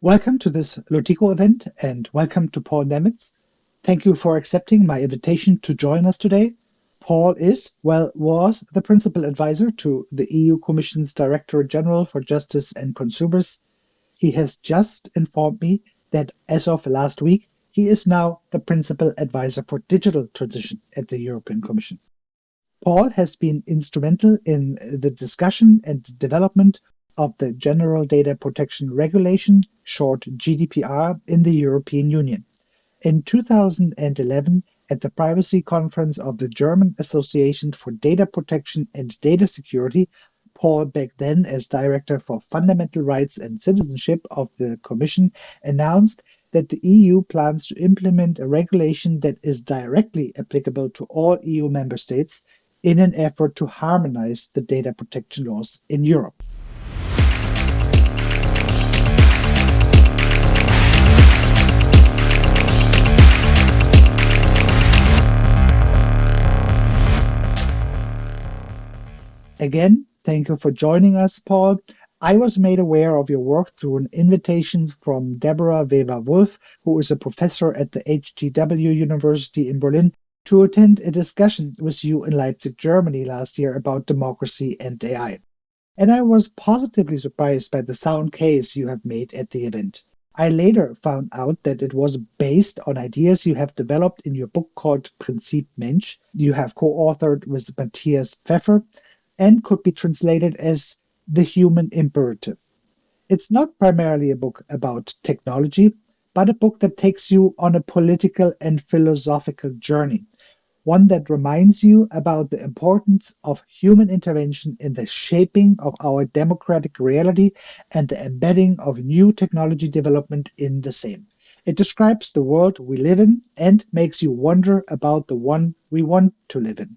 Welcome to this Lotico event and welcome to Paul Nemitz. Thank you for accepting my invitation to join us today. Paul was the principal advisor to the EU Commission's Directorate-General for Justice and Consumers. He has just informed me that as of last week, he is now the principal advisor for digital transition at the European Commission. Paul has been instrumental in the discussion and development of the General Data Protection Regulation, short GDPR, in the European Union. In 2011, at the Privacy Conference of the German Association for Data Protection and Data Security, Paul, back then as Director for Fundamental Rights and Citizenship of the Commission, announced that the EU plans to implement a regulation that is directly applicable to all EU member states in an effort to harmonize the data protection laws in Europe. Again, thank you for joining us, Paul. I was made aware of your work through an invitation from Deborah Weber-Wolf, who is a professor at the HTW University in Berlin, to attend a discussion with you in Leipzig, Germany last year about democracy and AI. And I was positively surprised by the sound case you have made at the event. I later found out that it was based on ideas you have developed in your book called Prinzip Mensch, you have co-authored with Matthias Pfeffer, and could be translated as The Human Imperative. It's not primarily a book about technology, but a book that takes you on a political and philosophical journey, one that reminds you about the importance of human intervention in the shaping of our democratic reality and the embedding of new technology development in the same. It describes the world we live in and makes you wonder about the one we want to live in.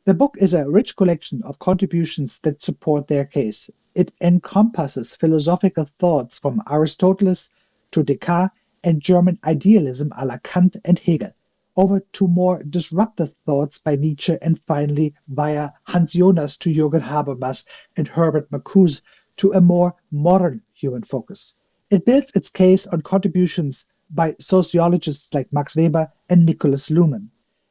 The book is a rich collection of contributions that support their case. It encompasses philosophical thoughts from Aristotle to Descartes and German idealism à la Kant and Hegel, over to more disruptive thoughts by Nietzsche, and finally via Hans Jonas to Jürgen Habermas and Herbert Marcuse to a more modern human focus. It builds its case on contributions by sociologists like Max Weber and Nicholas Luhmann.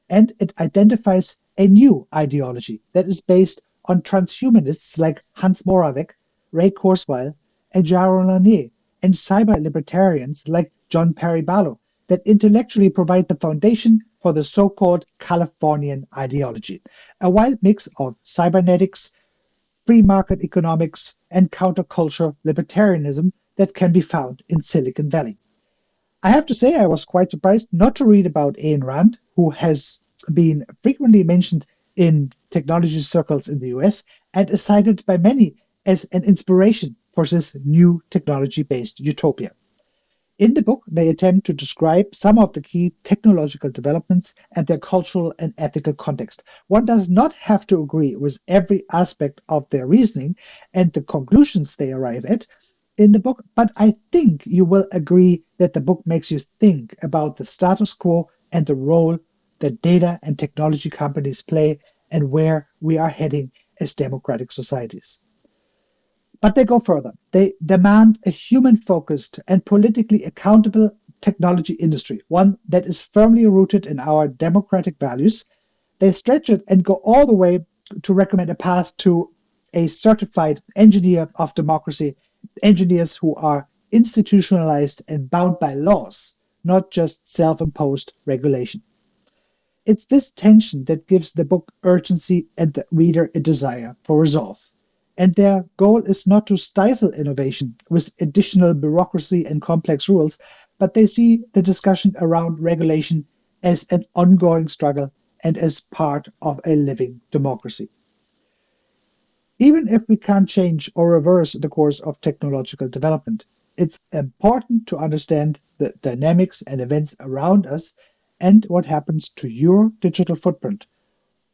And it identifies a new ideology that is based on transhumanists like Hans Moravec, Ray Kurzweil, and Jaron Lanier, and cyber-libertarians like John Perry Barlow that intellectually provide the foundation for the so-called Californian ideology, a wild mix of cybernetics, free market economics, and counterculture libertarianism that can be found in Silicon Valley. I have to say I was quite surprised not to read about Ayn Rand, who has been frequently mentioned in technology circles in the US and is cited by many as an inspiration for this new technology-based utopia. In the book, they attempt to describe some of the key technological developments and their cultural and ethical context. One does not have to agree with every aspect of their reasoning and the conclusions they arrive at in the book, but I think you will agree that the book makes you think about the status quo and the role that data and technology companies play and where we are heading as democratic societies. But they go further. They demand a human-focused and politically accountable technology industry, one that is firmly rooted in our democratic values. They stretch it and go all the way to recommend a path to a certified engineer of democracy, engineers who are institutionalized and bound by laws, not just self-imposed regulation. It's this tension that gives the book urgency and the reader a desire for resolve. And their goal is not to stifle innovation with additional bureaucracy and complex rules, but they see the discussion around regulation as an ongoing struggle and as part of a living democracy. Even if we can't change or reverse the course of technological development, it's important to understand the dynamics and events around us and what happens to your digital footprint.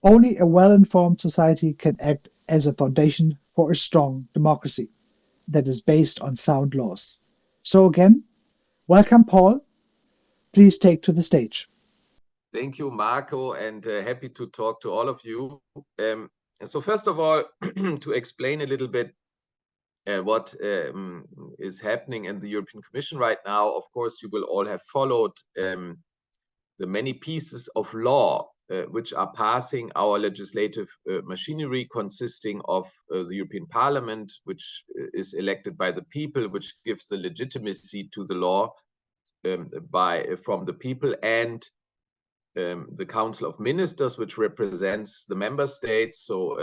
Only a well-informed society can act as a foundation for a strong democracy that is based on sound laws. So again, welcome, Paul. Please take to the stage. Thank you, Marco, and happy to talk to all of you. So first of all, to explain a little bit what is happening in the European Commission right now. Of course, you will all have followed the many pieces of law which are passing our legislative machinery, consisting of the European Parliament, which is elected by the people, which gives the legitimacy to the law from the people, and the Council of Ministers, which represents the member states. So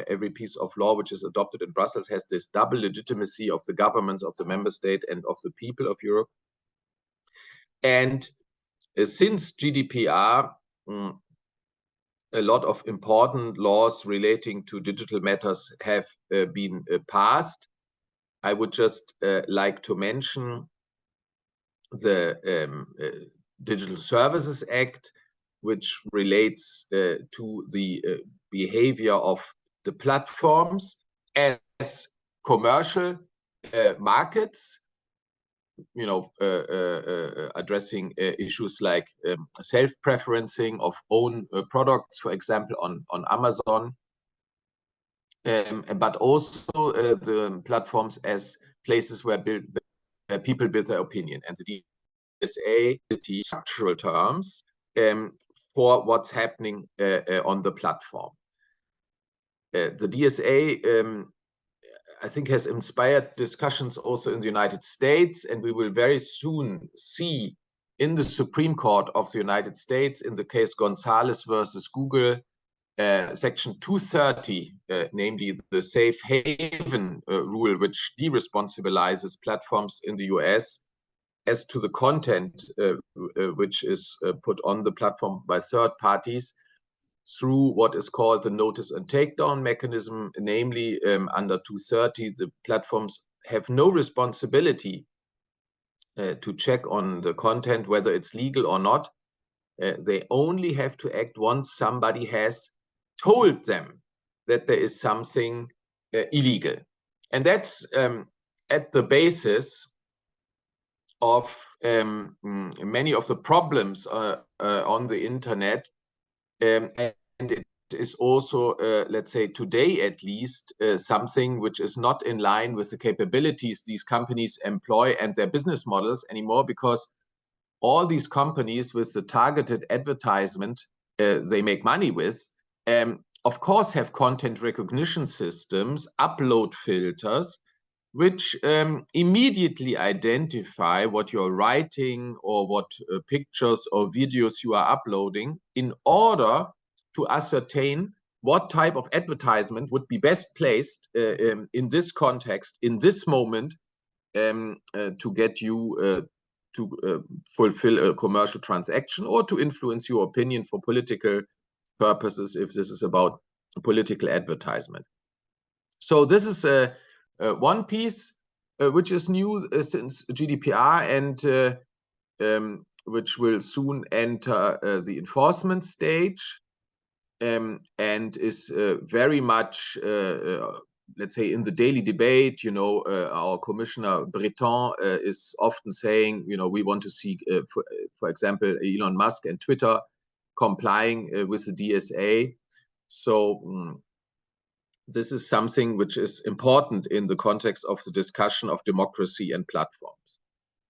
every piece of law which is adopted in Brussels has this double legitimacy of the governments of the member state and of the people of Europe. And since GDPR, a lot of important laws relating to digital matters have been passed. I would just like to mention the Digital Services Act, which relates to the behavior of the platforms as commercial markets, addressing issues like self-preferencing of own products, for example, on Amazon, but also the platforms as places where people build their opinion. And the DSA structural terms for what's happening on the platform. The DSA, I think, has inspired discussions also in the United States, and we will very soon see in the Supreme Court of the United States, in the case Gonzalez versus Google, Section 230, namely the safe haven rule, which deresponsibilizes platforms in the US as to the content which is put on the platform by third parties, through what is called the notice and takedown mechanism. Namely, under 230, the platforms have no responsibility to check on the content, whether it's legal or not. They only have to act once somebody has told them that there is something illegal. And that's at the basis of many of the problems on the internet. And it is also, let's say today at least, something which is not in line with the capabilities these companies employ and their business models anymore, because all these companies with the targeted advertisement they make money with, of course, have content recognition systems, upload filters, which immediately identify what you're writing or what pictures or videos you are uploading, in order to ascertain what type of advertisement would be best placed in this context, in this moment, to get you to fulfill a commercial transaction or to influence your opinion for political purposes, if this is about political advertisement. So this is one piece which is new since GDPR, and which will soon enter the enforcement stage, and is very much, let's say, in the daily debate. Our Commissioner Breton is often saying, we want to see, for example, Elon Musk and Twitter complying with the DSA. So this is something which is important in the context of the discussion of democracy and platforms.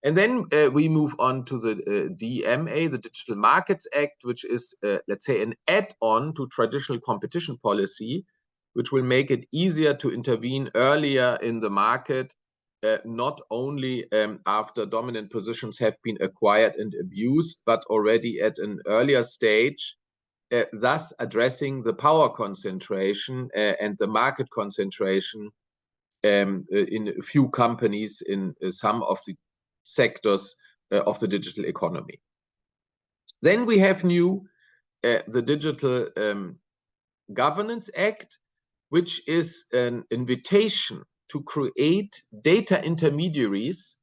And then we move on to the DMA, the Digital Markets Act, which is, let's say, an add-on to traditional competition policy, which will make it easier to intervene earlier in the market, not only after dominant positions have been acquired and abused, but already at an earlier stage, thus addressing the power concentration and the market concentration in a few companies in some of the sectors of the digital economy. Then we have new the Digital Governance Act, which is an invitation to create data intermediaries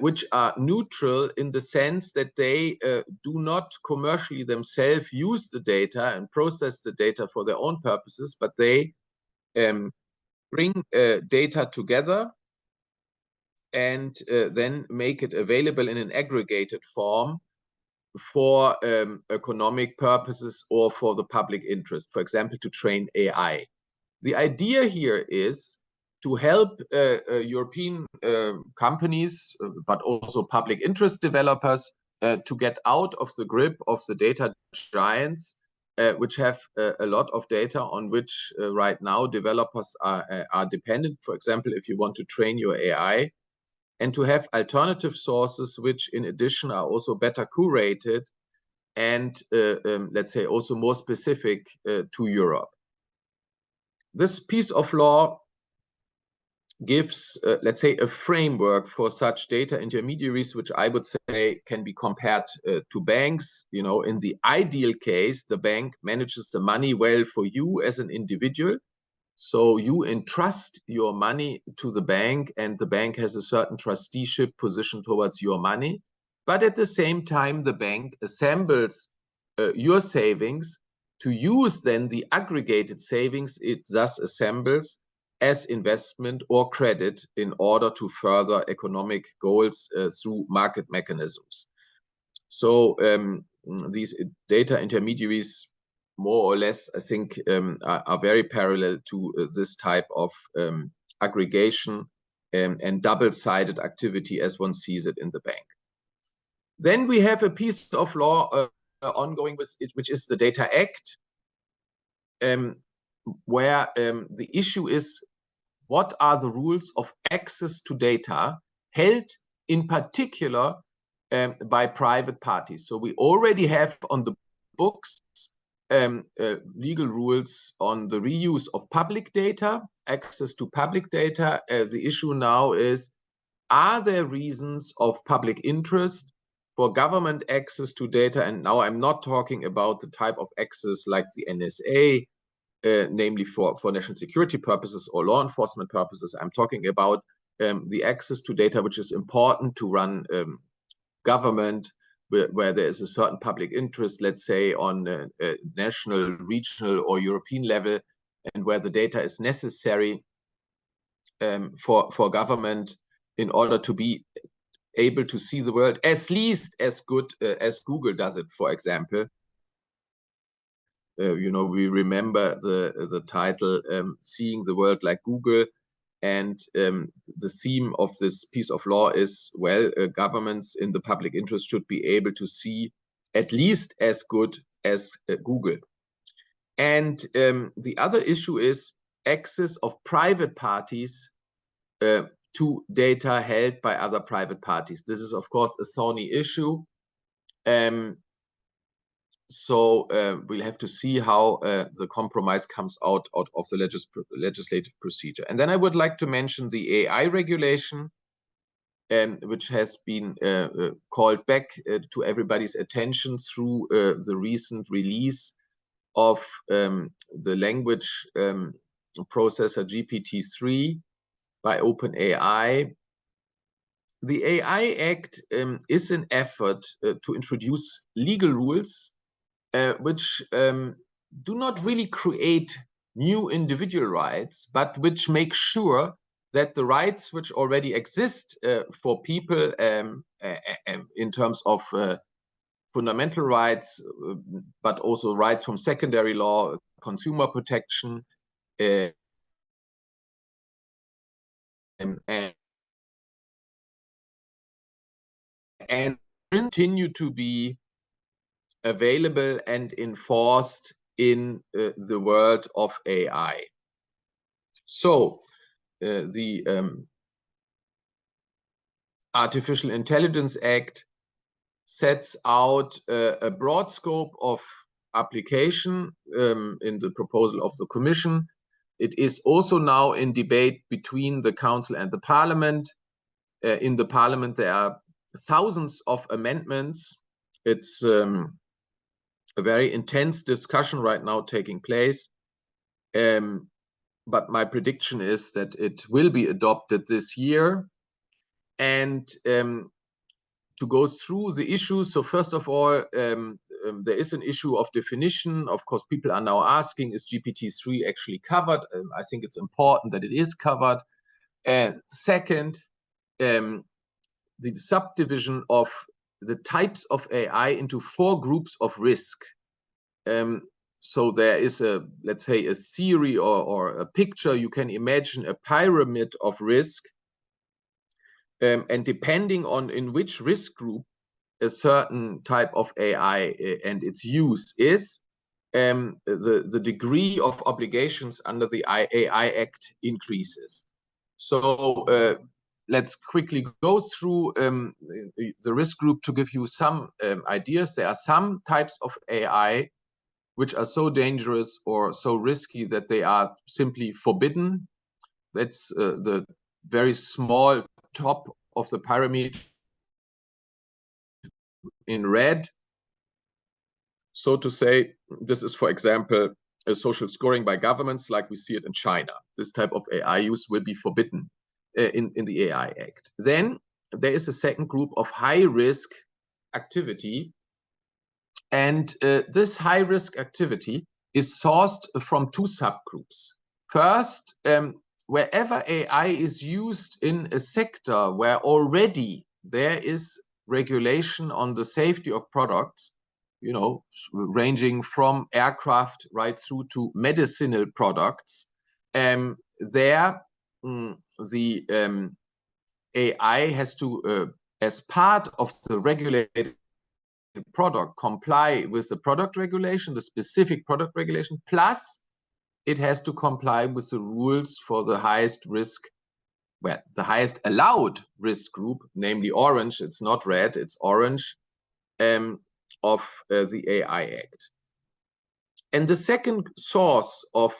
which are neutral in the sense that they do not commercially themselves use the data and process the data for their own purposes, but they bring data together and then make it available in an aggregated form for economic purposes or for the public interest, for example, to train AI. The idea here is to help European companies, but also public interest developers, to get out of the grip of the data giants, which have a lot of data on which right now developers are dependent. For example, if you want to train your AI, and to have alternative sources, which in addition are also better curated and let's say also more specific to Europe. This piece of law gives, let's say, a framework for such data intermediaries, which I would say can be compared to banks. You know, in the ideal case, the bank manages the money well for you as an individual. So you entrust your money to the bank, and the bank has a certain trusteeship position towards your money. But at the same time, the bank assembles your savings to use then the aggregated savings it thus assembles as investment or credit in order to further economic goals through market mechanisms. So these data intermediaries, more or less, I think, are very parallel to this type of aggregation and double-sided activity as one sees it in the bank. Then we have a piece of law ongoing with it, which is the Data Act, where the issue is, what are the rules of access to data held in particular by private parties? So we already have on the books legal rules on the reuse of public data, access to public data. The issue now is, are there reasons of public interest for government access to data? And now I'm not talking about the type of access like the NSA, namely for national security purposes or law enforcement purposes. I'm talking about the access to data which is important to run government, where there is a certain public interest, let's say on a national, regional, or European level, and where the data is necessary for government in order to be able to see the world at least as good as Google does it, for example. You know, we remember the title, Seeing the World Like Google. And the theme of this piece of law is, well, governments in the public interest should be able to see at least as good as Google. And the other issue is access of private parties to data held by other private parties. This is, of course, a thorny issue. So we'll have to see how the compromise comes out of the legislative procedure. And then I would like to mention the AI regulation, which has been called back to everybody's attention through the recent release of the language processor GPT-3 by OpenAI. The AI Act is an effort to introduce legal rules which do not really create new individual rights, but which make sure that the rights which already exist for people in terms of fundamental rights, but also rights from secondary law, consumer protection, and continue to be available and enforced in the world of AI. So the Artificial Intelligence Act sets out a broad scope of application in the proposal of the Commission. It is also now in debate between the Council and the Parliament. In the Parliament, there are thousands of amendments. It's a very intense discussion right now taking place. But my prediction is that it will be adopted this year. And to go through the issues, so first of all, there is an issue of definition. Of course, people are now asking, is GPT-3 actually covered? I think it's important that it is covered. Second, the subdivision of the types of AI into 4 groups of risk. so there is let's say, a theory or a picture. You can imagine a pyramid of risk, and depending on in which risk group a certain type of AI and its use is, the degree of obligations under the AI Act increases. So let's quickly go through the risk group to give you some ideas. There are some types of AI which are so dangerous or so risky that they are simply forbidden. That's the very small top of the pyramid in red. So to say, this is, for example, a social scoring by governments like we see it in China. This type of AI use will be forbidden in the AI Act. Then there is a second group of high-risk activity. And this high-risk activity is sourced from two subgroups. First, wherever AI is used in a sector where already there is regulation on the safety of products, you know, ranging from aircraft right through to medicinal products, there the AI has to, as part of the regulated product, comply with the product regulation, the specific product regulation, plus it has to comply with the rules for the highest risk, well, the highest allowed risk group, namely orange. It's not red, it's orange, of the AI Act. And the second source of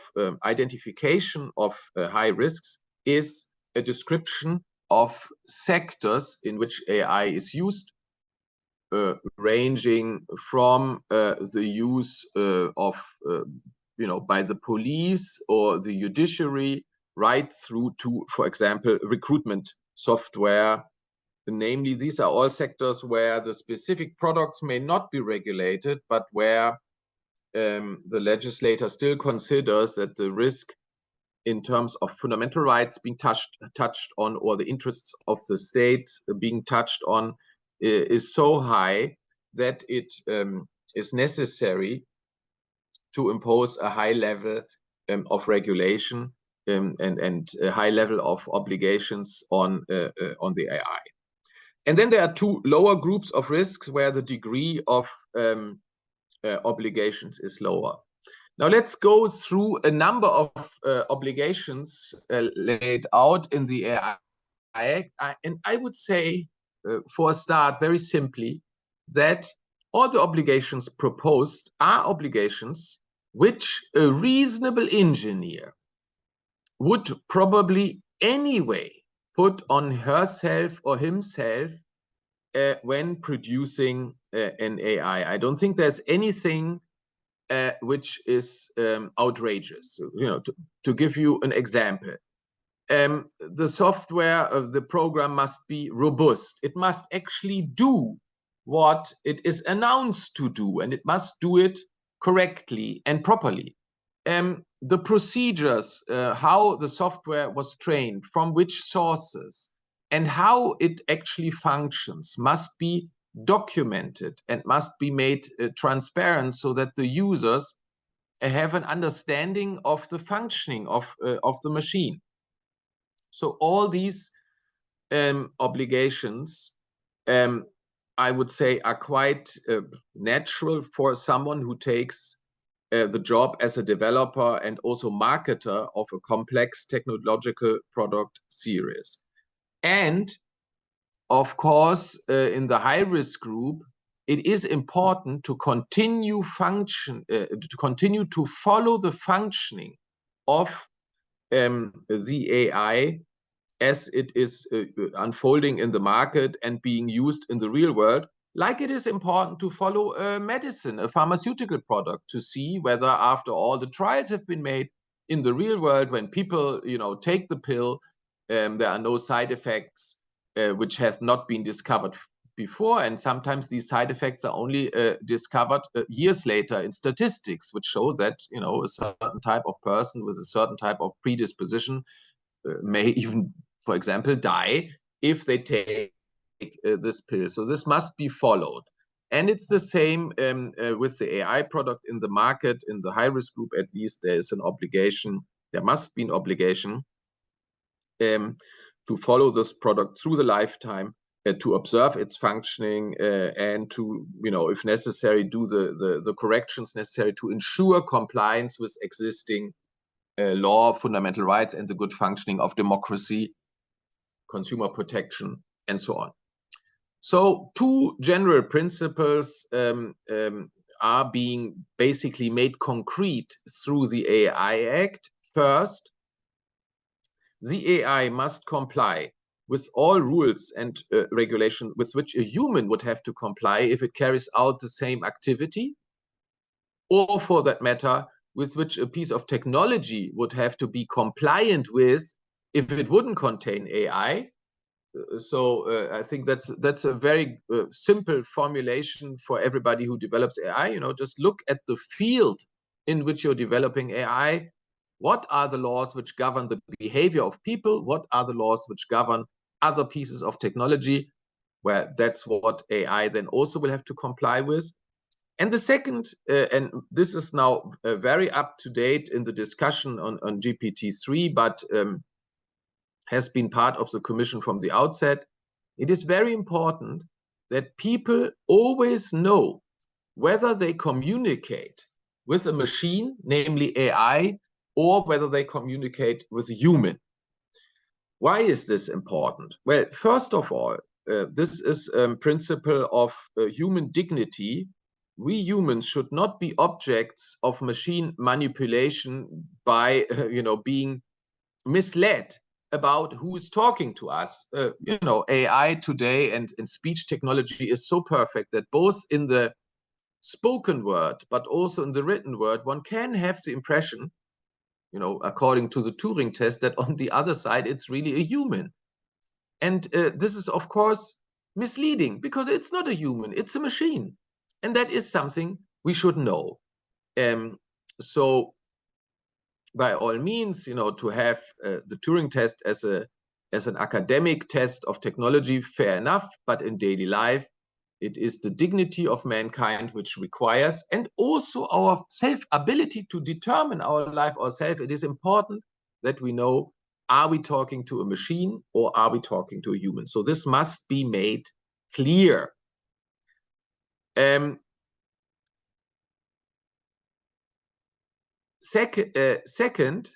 identification of high risks is a description of sectors in which AI is used, ranging from the use of, you know, by the police or the judiciary, right through to, for example, recruitment software. Namely, these are all sectors where the specific products may not be regulated, but where the legislator still considers that the risk in terms of fundamental rights being touched on, or the interests of the state being touched on, is so high that it is necessary to impose a high level of regulation and a high level of obligations on the AI. And then there are two lower groups of risks where the degree of obligations is lower. Now let's go through a number of obligations laid out in the AI Act. And I would say, for a start, very simply, that all the obligations proposed are obligations which a reasonable engineer would probably anyway put on herself or himself when producing an AI. I don't think there's anything which is outrageous. You know, to give you an example, the software of the program must be robust. It must actually do what it is announced to do, and it must do it correctly and properly. The procedures, how the software was trained, from which sources, and how it actually functions must be documented and must be made transparent, so that the users have an understanding of the functioning of the machine. So all these obligations, I would say, are quite natural for someone who takes the job as a developer and also marketer of a complex technological product series. And of course, in the high-risk group, it is important to continue to follow the functioning of the AI as it is unfolding in the market and being used in the real world, like it is important to follow a medicine, a pharmaceutical product, to see whether, after all the trials have been made in the real world, when people, you know, take the pill, there are no side effects which have not been discovered before. And sometimes these side effects are only discovered years later in statistics, which show that, you know, a certain type of person with a certain type of predisposition may even, for example, die if they take this pill. So this must be followed. And it's the same with the AI product in the market. In the high-risk group, at least, there is an obligation, there must be an obligation to follow this product through the lifetime, to observe its functioning, and to, if necessary, do the corrections necessary to ensure compliance with existing law, fundamental rights, and the good functioning of democracy, consumer protection, and so on. So two general principles are being basically made concrete through the AI Act. First, the AI must comply with all rules and regulations with which a human would have to comply if it carries out the same activity, or for that matter, with which a piece of technology would have to be compliant with if it wouldn't contain AI. So I think that's a very simple formulation for everybody who develops AI. Just look at the field in which you're developing AI. What are the laws which govern the behavior of people? What are the laws which govern other pieces of technology? Well, that's what AI then also will have to comply with. And the second, and this is now very up to date in the discussion on GPT-3, but has been part of the Commission from the outset, it is very important that people always know whether they communicate with a machine, namely AI, or whether they communicate with a human. Why is this important? Well, first of all, this is a principle of human dignity. We humans should not be objects of machine manipulation by, being misled about who is talking to us. AI today and speech technology is so perfect that both in the spoken word, but also in the written word, one can have the impression, according to the Turing test, that on the other side, it's really a human. And this is, of course, misleading because it's not a human, it's a machine. And that is something we should know. So by all means, to have the Turing test as an academic test of technology, fair enough, but in daily life, it is the dignity of mankind which requires, and also our self-ability to determine our life ourselves. It is important that we know, are we talking to a machine or are we talking to a human? So this must be made clear. Second,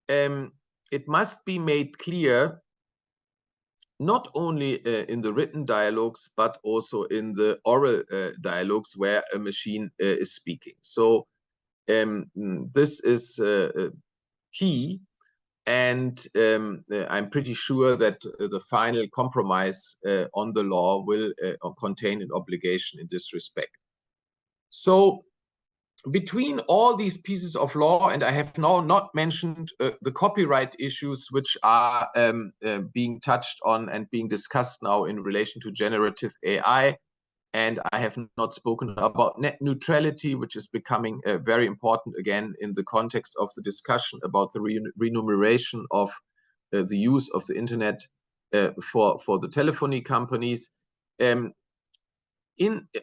it must be made clear not only in the written dialogues, but also in the oral dialogues where a machine is speaking. So this is key, and I'm pretty sure that the final compromise on the law will contain an obligation in this respect. So between all these pieces of law, and I have now not mentioned the copyright issues which are being touched on and being discussed now in relation to generative AI, and I have not spoken about net neutrality, which is becoming very important again in the context of the discussion about the remuneration of the use of the internet for the telephony companies. In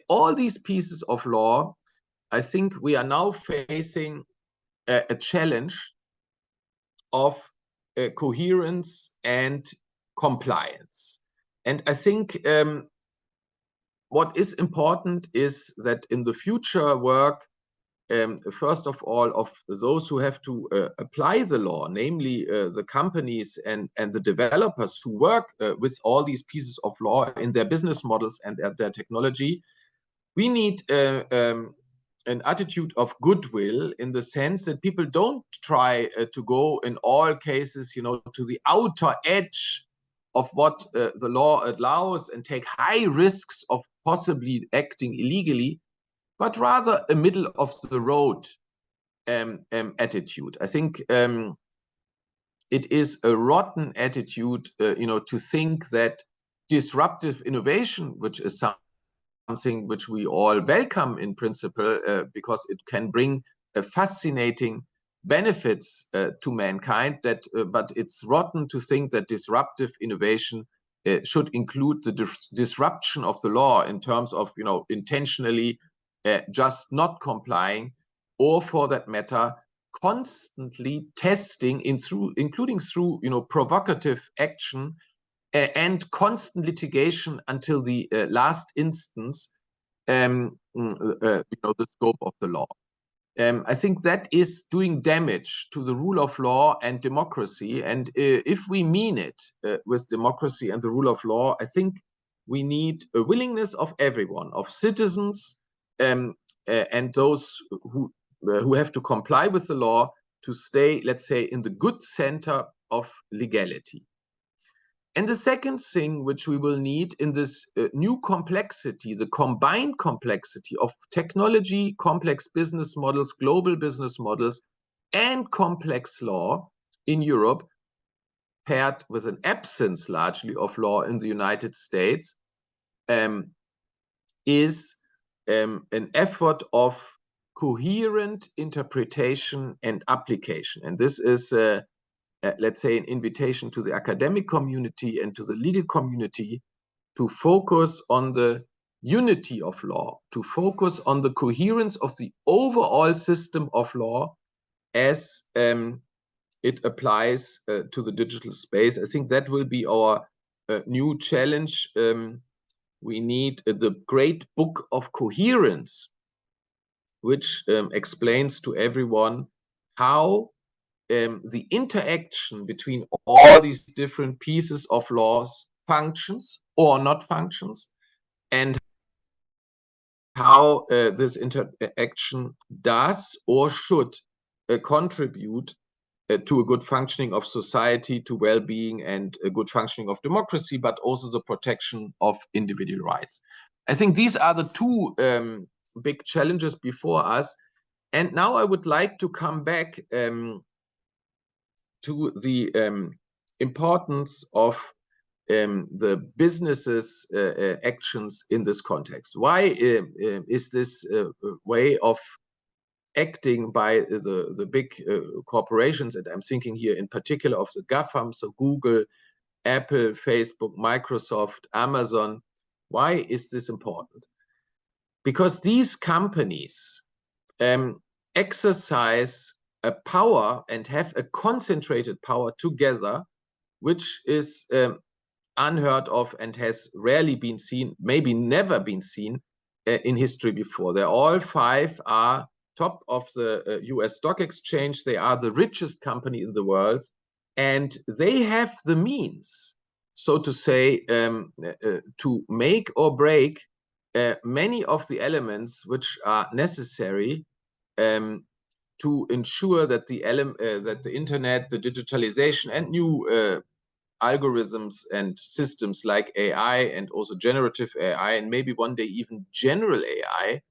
all these pieces of law, I think we are now facing a challenge of coherence and compliance. And I think what is important is that in the future work, first of all, of those who have to apply the law, namely the companies and the developers who work with all these pieces of law in their business models and their technology, we need an attitude of goodwill, in the sense that people don't try to go in all cases, to the outer edge of what the law allows and take high risks of possibly acting illegally, but rather a middle of the road attitude. I think it is a rotten attitude, to think that disruptive innovation, which is something which we all welcome in principle, because it can bring fascinating benefits to mankind, but it's rotten to think that disruptive innovation should include the disruption of the law in terms of, intentionally just not complying, or for that matter, constantly testing including through provocative action and constant litigation until the last instance, the scope of the law. I think that is doing damage to the rule of law and democracy. And if we mean it with democracy and the rule of law, I think we need a willingness of everyone, of citizens and those who have to comply with the law, to stay, let's say, in the good center of legality. And the second thing which we will need in this new complexity, the combined complexity of technology, complex business models, global business models, and complex law in Europe, paired with an absence largely of law in the United States, is an effort of coherent interpretation and application. And this is let's say, an invitation to the academic community and to the legal community to focus on the unity of law, to focus on the coherence of the overall system of law as it applies to the digital space. I think that will be our new challenge. We need the great book of coherence, which explains to everyone how the interaction between all these different pieces of laws functions or not functions, and how this interaction does or should contribute to a good functioning of society, to well-being and a good functioning of democracy, but also the protection of individual rights. I think these are the two big challenges before us. And now I would like to come back to the importance of the businesses' actions in this context. Why is this way of acting by the big corporations, and I'm thinking here in particular of the GAFAM, so Google, Apple, Facebook, Microsoft, Amazon, why is this important? Because these companies exercise a power and have a concentrated power together, which is unheard of and has rarely been seen, maybe never been seen in history before. They all five are top of the US stock exchange. They are the richest company in the world, and they have the means, so to say, to make or break many of the elements which are necessary to ensure that the internet, the digitalization, and new algorithms and systems like AI and also generative AI, and maybe one day even general AI,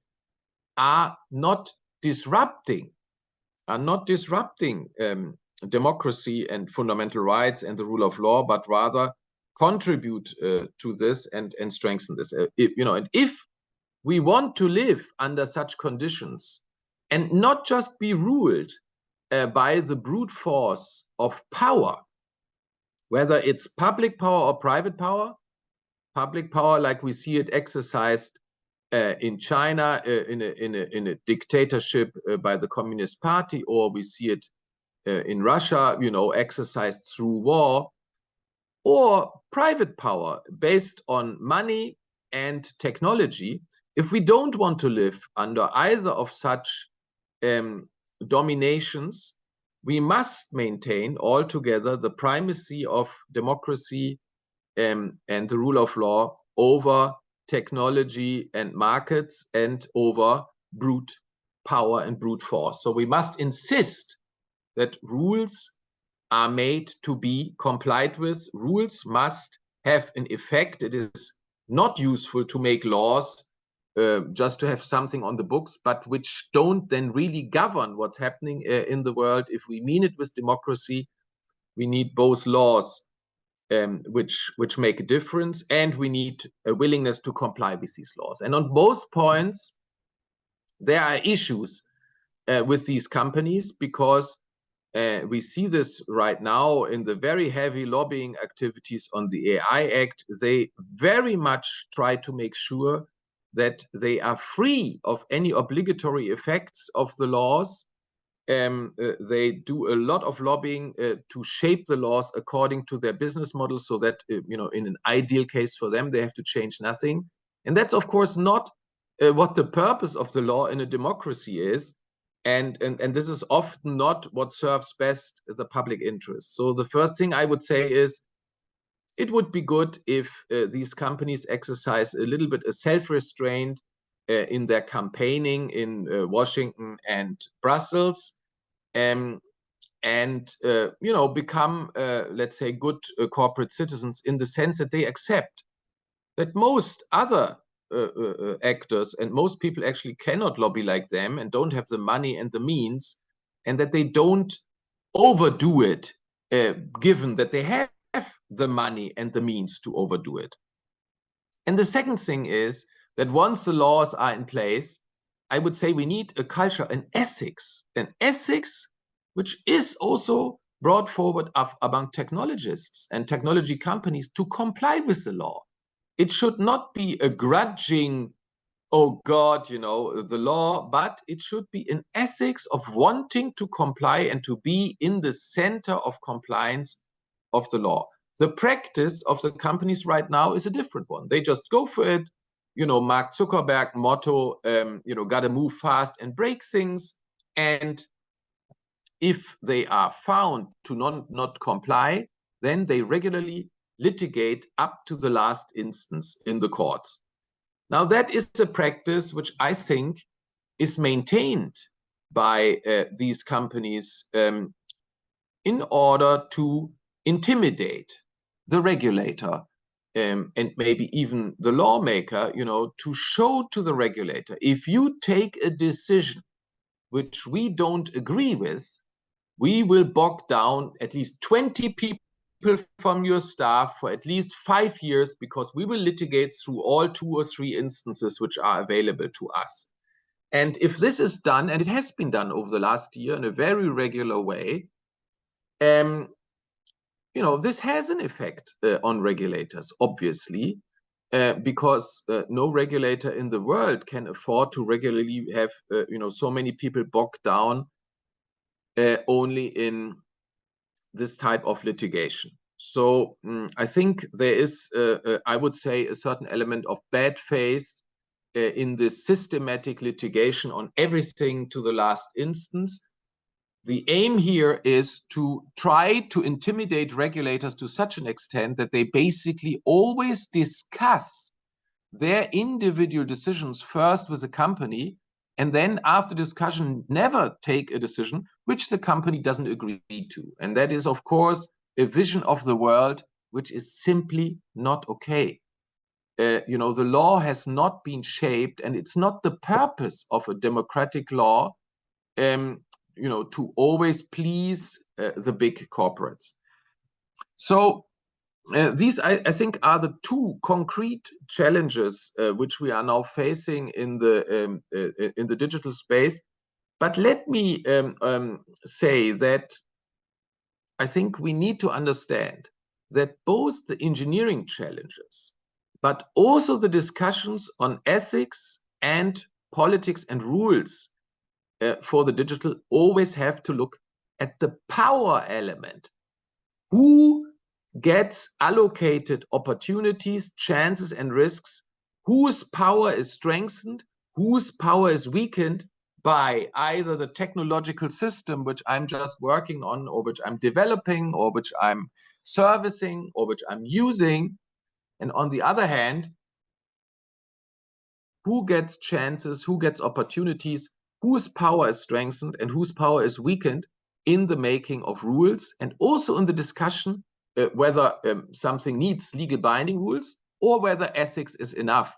are not disrupting democracy and fundamental rights and the rule of law, but rather contribute to this and strengthen this. And if we want to live under such conditions and not just be ruled by the brute force of power, whether it's public power or private power, public power like we see it exercised in China in a dictatorship by the Communist Party, or we see it in Russia, exercised through war, or private power based on money and technology. If we don't want to live under either of such dominations, we must maintain altogether the primacy of democracy and the rule of law over technology and markets and over brute power and brute force. So we must insist that rules are made to be complied with. Rules must have an effect. It is not useful to make laws just to have something on the books, but which don't then really govern what's happening in the world. If we mean it with democracy, we need both laws which make a difference, and we need a willingness to comply with these laws. And on both points, there are issues with these companies, because We see this right now in the very heavy lobbying activities on the AI Act. They very much try to make sure that they are free of any obligatory effects of the laws. They do a lot of lobbying to shape the laws according to their business model, so that in an ideal case for them, they have to change nothing. And that's, of course, not what the purpose of the law in a democracy is. And this is often not what serves best the public interest. So the first thing I would say is, it would be good if these companies exercise a little bit of self-restraint in their campaigning in Washington and Brussels, and become, let's say, good corporate citizens, in the sense that they accept that most other actors and most people actually cannot lobby like them and don't have the money and the means, and that they don't overdo it, given that they have the money and the means to overdo it. And the second thing is that once the laws are in place, I would say we need a culture, an ethics which is also brought forward among technologists and technology companies to comply with the law. It should not be a grudging, oh God, the law, but it should be an ethics of wanting to comply and to be in the center of compliance of the law. The practice of the companies right now is a different one. They just go for it. Mark Zuckerberg motto, gotta move fast and break things. And if they are found to not comply, then they regularly litigate up to the last instance in the courts. Now, that is a practice which I think is maintained by these companies in order to intimidate the regulator and maybe even the lawmaker, to show to the regulator, if you take a decision which we don't agree with, we will bog down at least 20 people from your staff for at least 5 years, because we will litigate through all 2 or 3 instances which are available to us. And if this is done, and it has been done over the last year in a very regular way, this has an effect on regulators, obviously, because no regulator in the world can afford to regularly have so many people bogged down only in this type of litigation. So I think there is, I would say, a certain element of bad faith in this systematic litigation on everything to the last instance. The aim here is to try to intimidate regulators to such an extent that they basically always discuss their individual decisions first with the company, and then after discussion never take a decision which the company doesn't agree to. And that is, of course, a vision of the world which is simply not okay. The law has not been shaped, and it's not the purpose of a democratic law to always please the big corporates. So these, I think, are the 2 concrete challenges which we are now facing in the digital space. But let me say that I think we need to understand that both the engineering challenges, but also the discussions on ethics and politics and rules for the digital, always have to look at the power element. Who gets allocated opportunities, chances, and risks? Whose power is strengthened? Whose power is weakened by either the technological system which I'm just working on, or which I'm developing, or which I'm servicing, or which I'm using? And on the other hand, who gets chances, who gets opportunities, whose power is strengthened and whose power is weakened in the making of rules, and also in the discussion whether something needs legal binding rules or whether ethics is enough.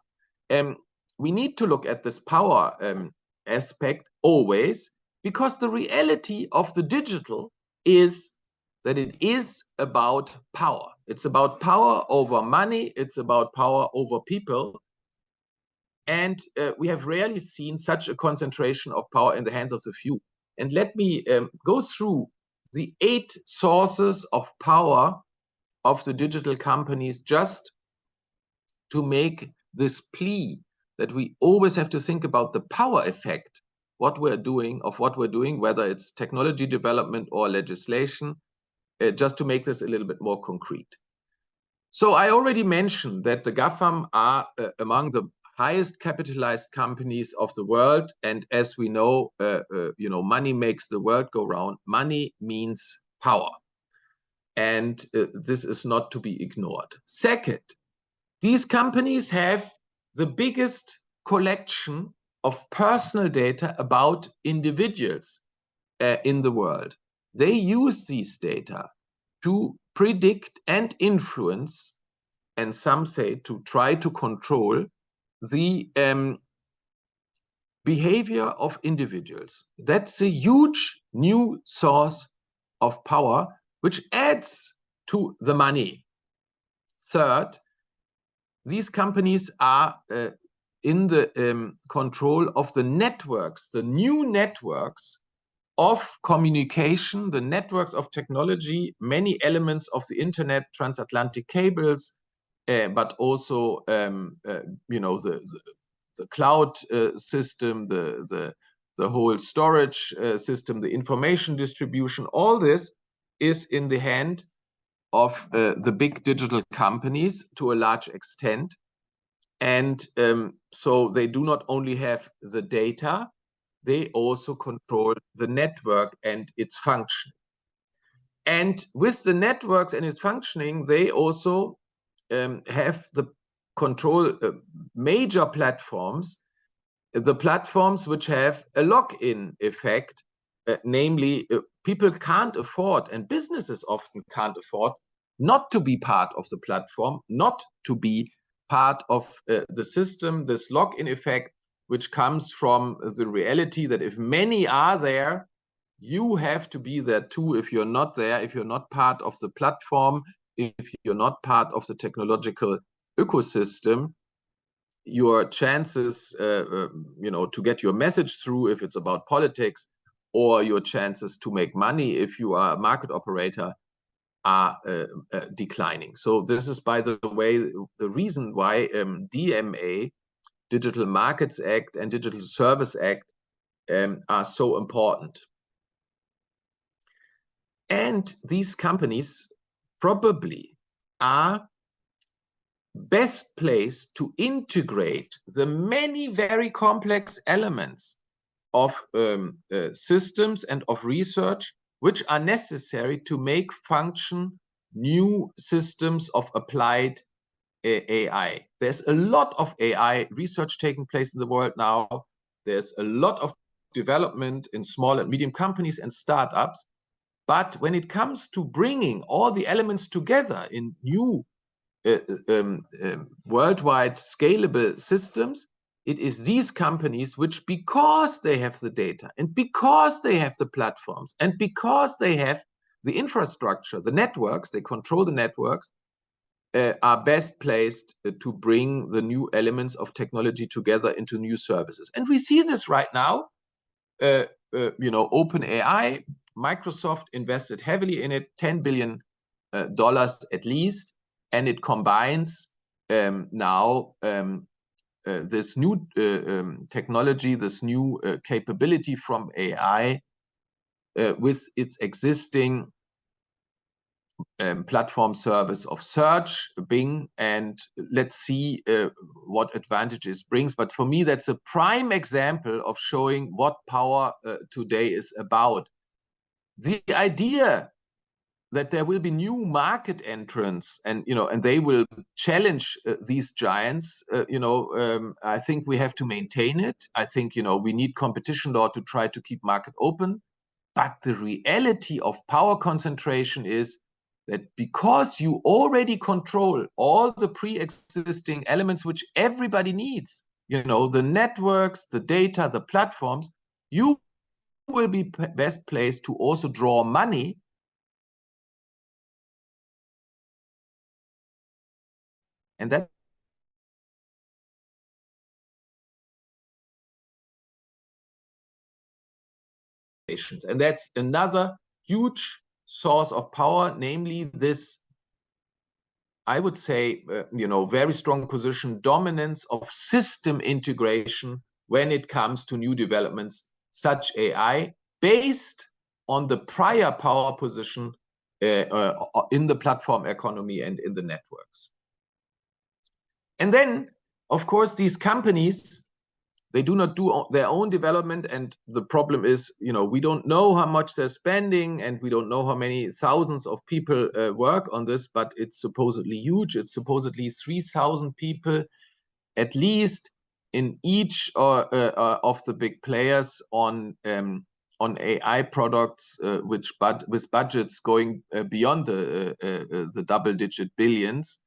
We need to look at this power aspect always, because the reality of the digital is that it is about power. It's about power over money. It's about power over people. And we have rarely seen such a concentration of power in the hands of the few. And let me go through the 8 sources of power of the digital companies, just to make this plea that we always have to think about the power effect, what we're doing, whether it's technology development or legislation, just to make this a little bit more concrete. So I already mentioned that the GAFAM are among the highest capitalized companies of the world, and as we know, money makes the world go round. Money means power, and this is not to be ignored. Second, these companies have the biggest collection of personal data about individuals in the world. They use these data to predict and influence, and some say to try to control, the behavior of individuals. That's a huge new source of power, which adds to the money. Third, these companies are in the control of the networks, the new networks of communication, the networks of technology, many elements of the internet, transatlantic cables, but also the cloud system, the whole storage system, the information distribution. All this is in the hand of the big digital companies to a large extent. And so they do not only have the data, they also control the network and its function. And with the networks and its functioning, they also have the control major platforms, the platforms which have a lock-in effect, namely people can't afford, and businesses often can't afford, not to be part of the platform, not to be part of the system, this lock-in effect, which comes from the reality that if many are there, you have to be there too. If you're not there, if you're not part of the platform, if you're not part of the technological ecosystem, your chances to get your message through, if it's about politics, or your chances to make money if you are a market operator, are declining. So this is, by the way, the reason why DMA, Digital Markets Act, and Digital Service Act are so important. And these companies probably are best placed to integrate the many very complex elements of systems and of research which are necessary to make function new systems of applied AI. There's a lot of AI research taking place in the world now. There's a lot of development in small and medium companies and startups. But when it comes to bringing all the elements together in new worldwide scalable systems, it is these companies which, because they have the data and because they have the platforms and because they have the infrastructure, the networks, they control the networks, are best placed to bring the new elements of technology together into new services. And we see this right now. OpenAI, Microsoft invested heavily in it, $10 billion at least, and it combines now this new technology, this new capability from AI with its existing platform service of search, Bing, and let's see what advantages brings. But for me, that's a prime example of showing what power today is about. The idea that there will be new market entrants and they will challenge these giants, I think we have to maintain it. I think we need competition law to try to keep market open. But the reality of power concentration is that because you already control all the pre-existing elements which everybody needs, the networks, the data, the platforms, you will be best placed to also draw money and that and that's another huge source of power, namely this, I would say, very strong position, dominance of system integration when it comes to new developments such AI, based on the prior power position in the platform economy and in the networks. And then, of course, these companies, they do not do their own development, and the problem is, we don't know how much they're spending, and we don't know how many thousands of people work on this, but it's supposedly huge. It's supposedly 3,000 people, at least, in each of the big players on AI products, with budgets going beyond the double-digit billions.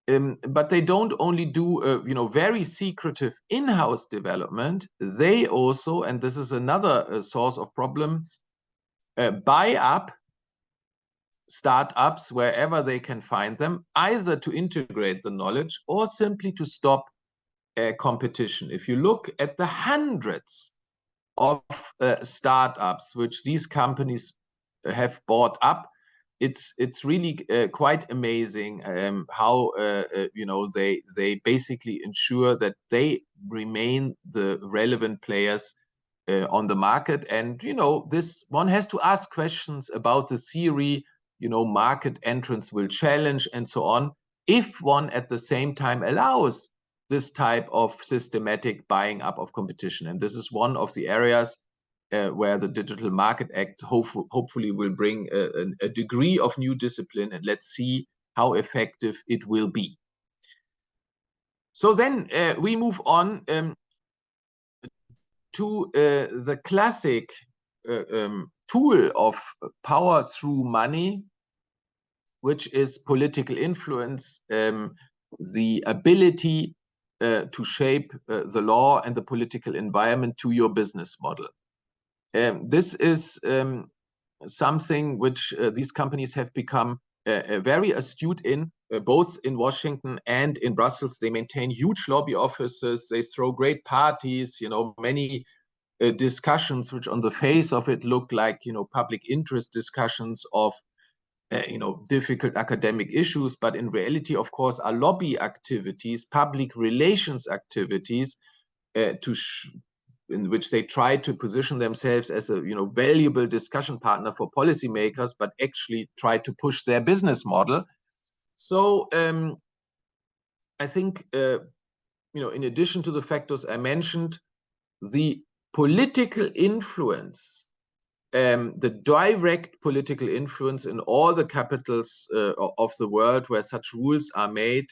But they don't only do very secretive in-house development. They also, and this is another source of problems, buy up startups wherever they can find them, either to integrate the knowledge or simply to stop competition. If you look at the hundreds of startups which these companies have bought up, it's really quite amazing how they basically ensure that they remain the relevant players on the market. And this one has to ask questions about the theory, market entrance will challenge and so on, if one at the same time allows this type of systematic buying up of competition. And this is one of the areas where the Digital Market Act hopefully will bring a degree of new discipline, and let's see how effective it will be. So then we move on to the classic tool of power through money, which is political influence, the ability to shape the law and the political environment to your business model. This is something which these companies have become very astute in, both in Washington and in Brussels. They maintain huge lobby offices. They throw great parties, many discussions which on the face of it look like, public interest discussions of, difficult academic issues, but in reality, of course, are lobby activities, public relations activities, in which they try to position themselves as a valuable discussion partner for policymakers, but actually try to push their business model. So I think in addition to the factors I mentioned, the political influence, the direct political influence in all the capitals of the world where such rules are made,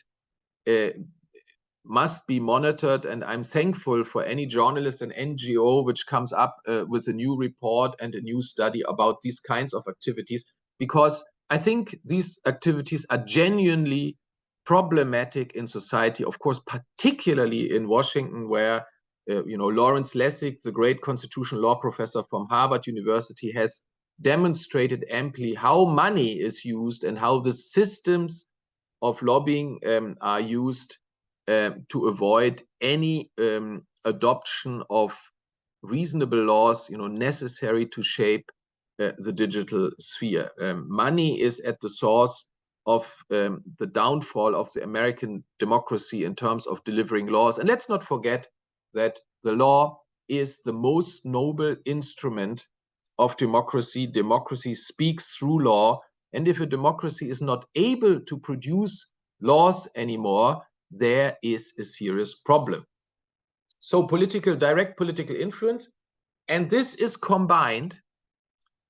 must be monitored. And I'm thankful for any journalist and NGO which comes up with a new report and a new study about these kinds of activities, because I think these activities are genuinely problematic in society, of course, particularly in Washington, where Lawrence Lessig, the great constitutional law professor from Harvard University, has demonstrated amply how money is used and how the systems of lobbying are used to avoid any adoption of reasonable laws, necessary to shape the digital sphere. Money is at the source of the downfall of the American democracy in terms of delivering laws. And let's not forget that the law is the most noble instrument of democracy. Democracy speaks through law. And if a democracy is not able to produce laws anymore, there is a serious problem. So direct political influence, and this is combined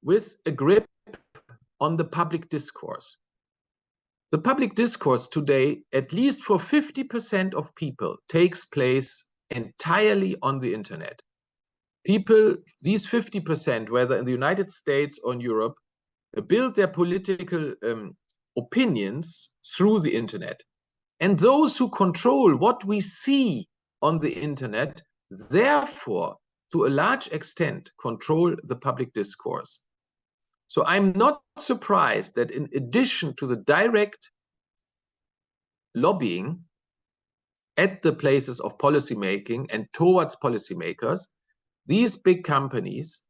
with a grip on the public discourse. The public discourse today, at least for 50% of people, takes place entirely on the internet. People, these 50%, whether in the United States or in Europe, build their political opinions through the internet. And those who control what we see on the internet, therefore, to a large extent, control the public discourse. So I'm not surprised that in addition to the direct lobbying at the places of policymaking and towards policymakers, these big companies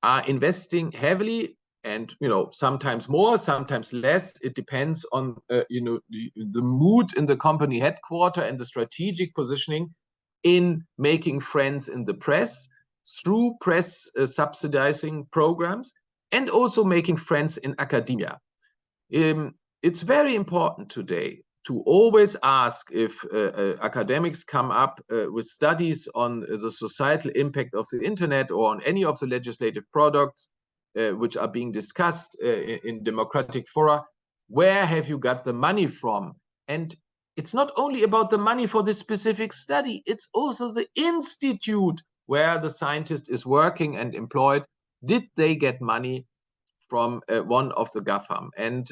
are investing heavily And sometimes more, sometimes less. It depends on the mood in the company headquarters and the strategic positioning in making friends in the press through press subsidizing programs, and also making friends in academia. It's very important today to always ask if academics come up with studies on the societal impact of the internet or on any of the legislative products which are being discussed in democratic fora. Where have you got the money from? And it's not only about the money for this specific study, it's also the institute where the scientist is working and employed. Did they get money from one of the GAFAM? And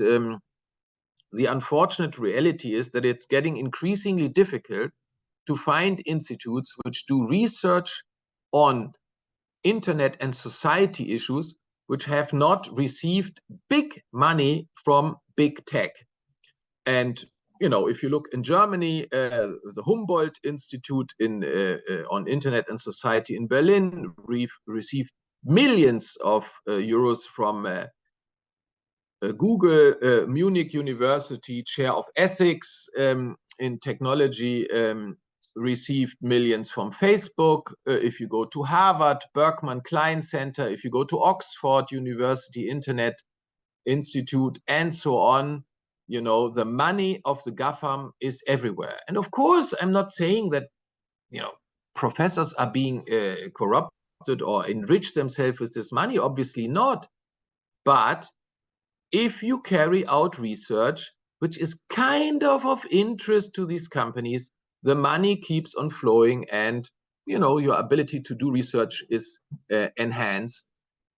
the unfortunate reality is that it's getting increasingly difficult to find institutes which do research on internet and society issues which have not received big money from big tech. And if you look in Germany, the Humboldt Institute on Internet and Society in Berlin received millions of euros from Google. Munich University Chair of Ethics in Technology received millions from Facebook. If you go to Harvard, Berkman Klein Center, if you go to Oxford University Internet Institute, and so on, the money of the GAFAM is everywhere. And of course, I'm not saying that, professors are being corrupted or enrich themselves with this money, obviously not. But if you carry out research which is kind of interest to these companies, the money keeps on flowing, and your ability to do research is enhanced.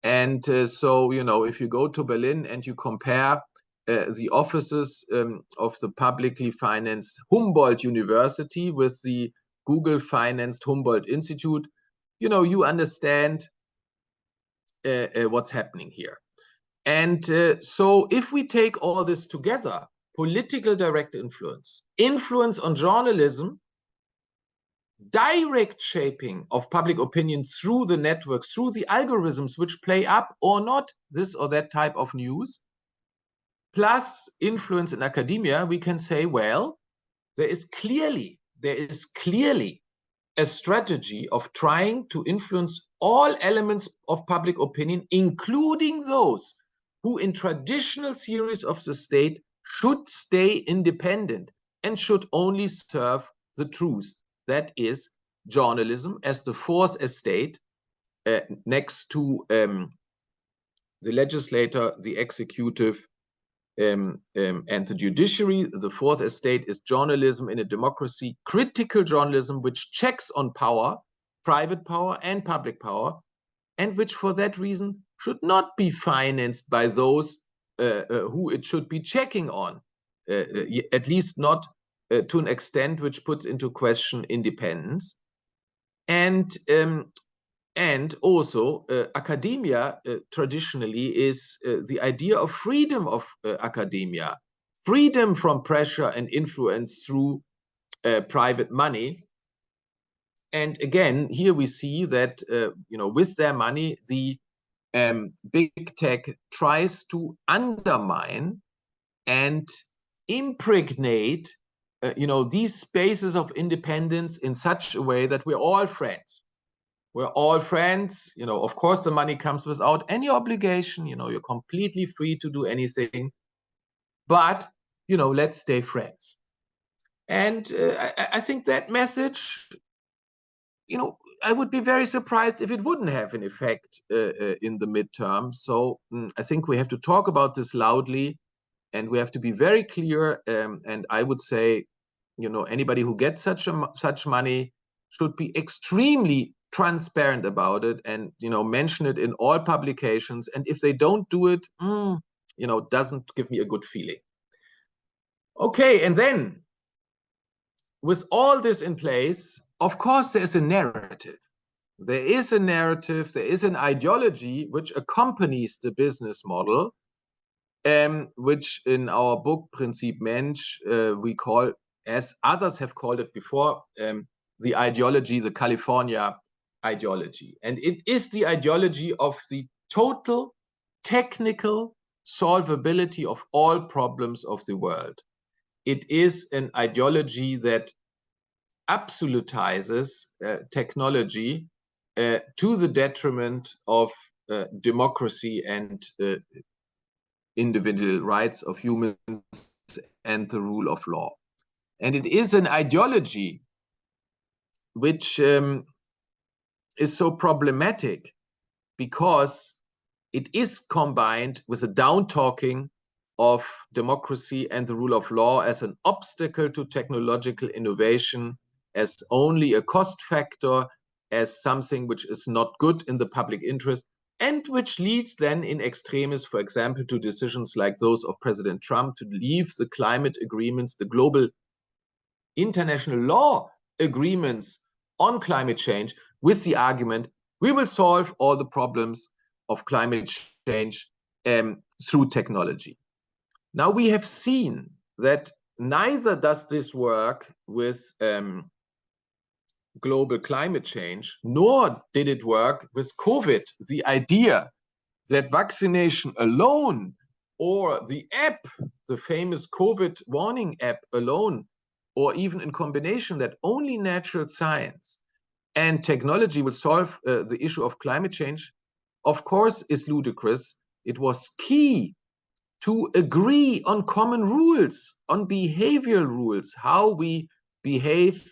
And so if you go to Berlin and you compare the offices of the publicly financed Humboldt University with the Google financed Humboldt Institute, you understand what's happening here. And so if we take all this together, political direct influence on journalism, direct shaping of public opinion through the networks, through the algorithms which play up or not this or that type of news, plus influence in academia, we can say, well, there is clearly a strategy of trying to influence all elements of public opinion, including those who in traditional theories of the state should stay independent and should only serve the truth. That is journalism as the fourth estate next to the legislator, the executive, and the judiciary. The fourth estate is journalism in a democracy, critical journalism, which checks on power, private power and public power, and which for that reason should not be financed by those who it should be checking on, at least not to an extent which puts into question independence. And also academia traditionally is the idea of freedom of academia, freedom from pressure and influence through private money. And again, here we see that with their money, the big tech tries to undermine and impregnate these spaces of independence in such a way that we're all friends. We're all friends. Of course, the money comes without any obligation. You're completely free to do anything. But, let's stay friends. And I think that message, I would be very surprised if it wouldn't have an effect in the midterm. So I think we have to talk about this loudly, and we have to be very clear. And I would say, anybody who gets such money should be extremely transparent about it and mention it in all publications. And if they don't do it, doesn't give me a good feeling. Okay, and then with all this in place, of course there's a narrative. There is a narrative, there is an ideology which accompanies the business model, which in our book Prinzip Mensch we call, as others have called it before, the ideology, the California ideology. And it is the ideology of the total technical solvability of all problems of the world. It is an ideology that absolutizes technology to the detriment of democracy and individual rights of humans and the rule of law. And it is an ideology which is so problematic because it is combined with a down-talking of democracy and the rule of law as an obstacle to technological innovation, as only a cost factor, as something which is not good in the public interest, and which leads then in extremis, for example, to decisions like those of President Trump to leave the climate agreements, the global international law agreements on climate change, with the argument, we will solve all the problems of climate change through technology. Now we have seen that neither does this work with global climate change, nor did it work with COVID. The idea that vaccination alone or the app, the famous COVID warning app alone, or even in combination that only natural science and technology will solve the issue of climate change, of course, is ludicrous. It was key to agree on common rules, on behavioral rules, how we behave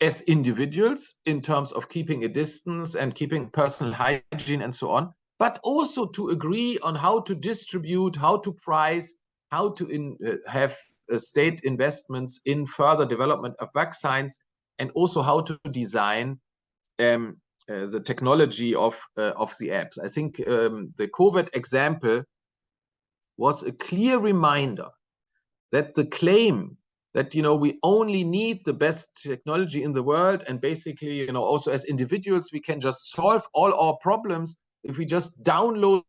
as individuals in terms of keeping a distance and keeping personal hygiene and so on, but also to agree on how to distribute, how to price, how to have state investments in further development of vaccines, and also how to design the technology of the apps. I think the COVID example was a clear reminder that the claim that, you know, we only need the best technology in the world, and basically, you know, also as individuals, we can just solve all our problems if we just download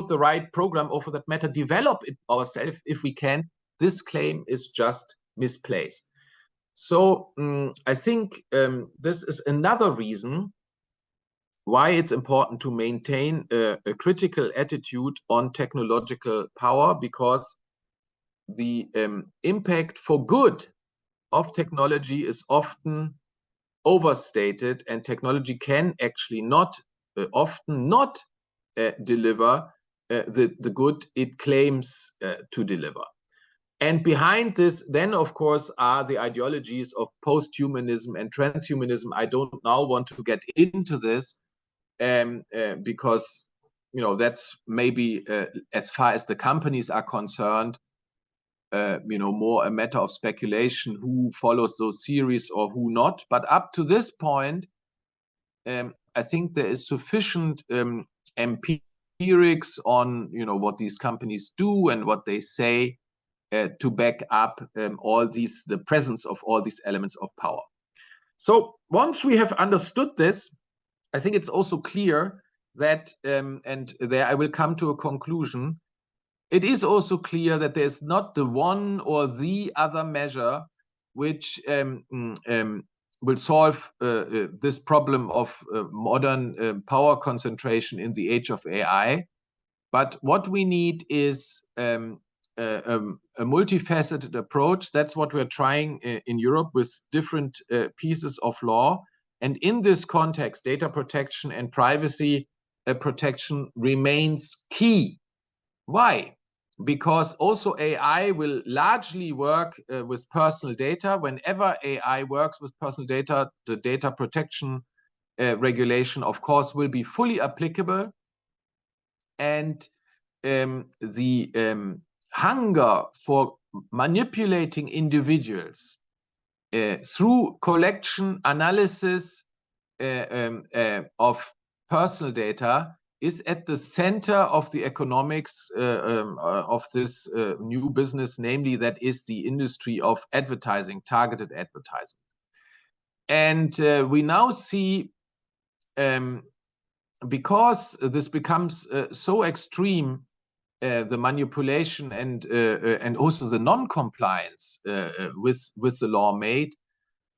the right program, or for that matter, develop it ourselves if we can. This claim is just misplaced. So I think this is another reason why it's important to maintain a critical attitude on technological power, because the impact for good of technology is often overstated, and technology can actually often not deliver the good it claims to deliver. And behind this, then, of course, are the ideologies of post-humanism and transhumanism. I don't now want to get into this because, you know, that's maybe as far as the companies are concerned, you know, more a matter of speculation who follows those theories or who not. But up to this point, I think there is sufficient empirics on, you know, what these companies do and what they say to back up the presence of all these elements of power. So once we have understood this, I think it's also clear that, and there I will come to a conclusion, it is also clear that there's not the one or the other measure which will solve this problem of modern power concentration in the age of AI. But what we need is a multifaceted approach. That's what we're trying in Europe with different pieces of law. And in this context, data protection and privacy protection remains key. Why? Because also AI will largely work with personal data. Whenever AI works with personal data, the data protection regulation, of course, will be fully applicable. And the hunger for manipulating individuals through collection, analysis of personal data is at the center of the economics of this new business, namely that is the industry of advertising, targeted advertising. And we now see, because this becomes so extreme, the manipulation and also the non-compliance with the law made,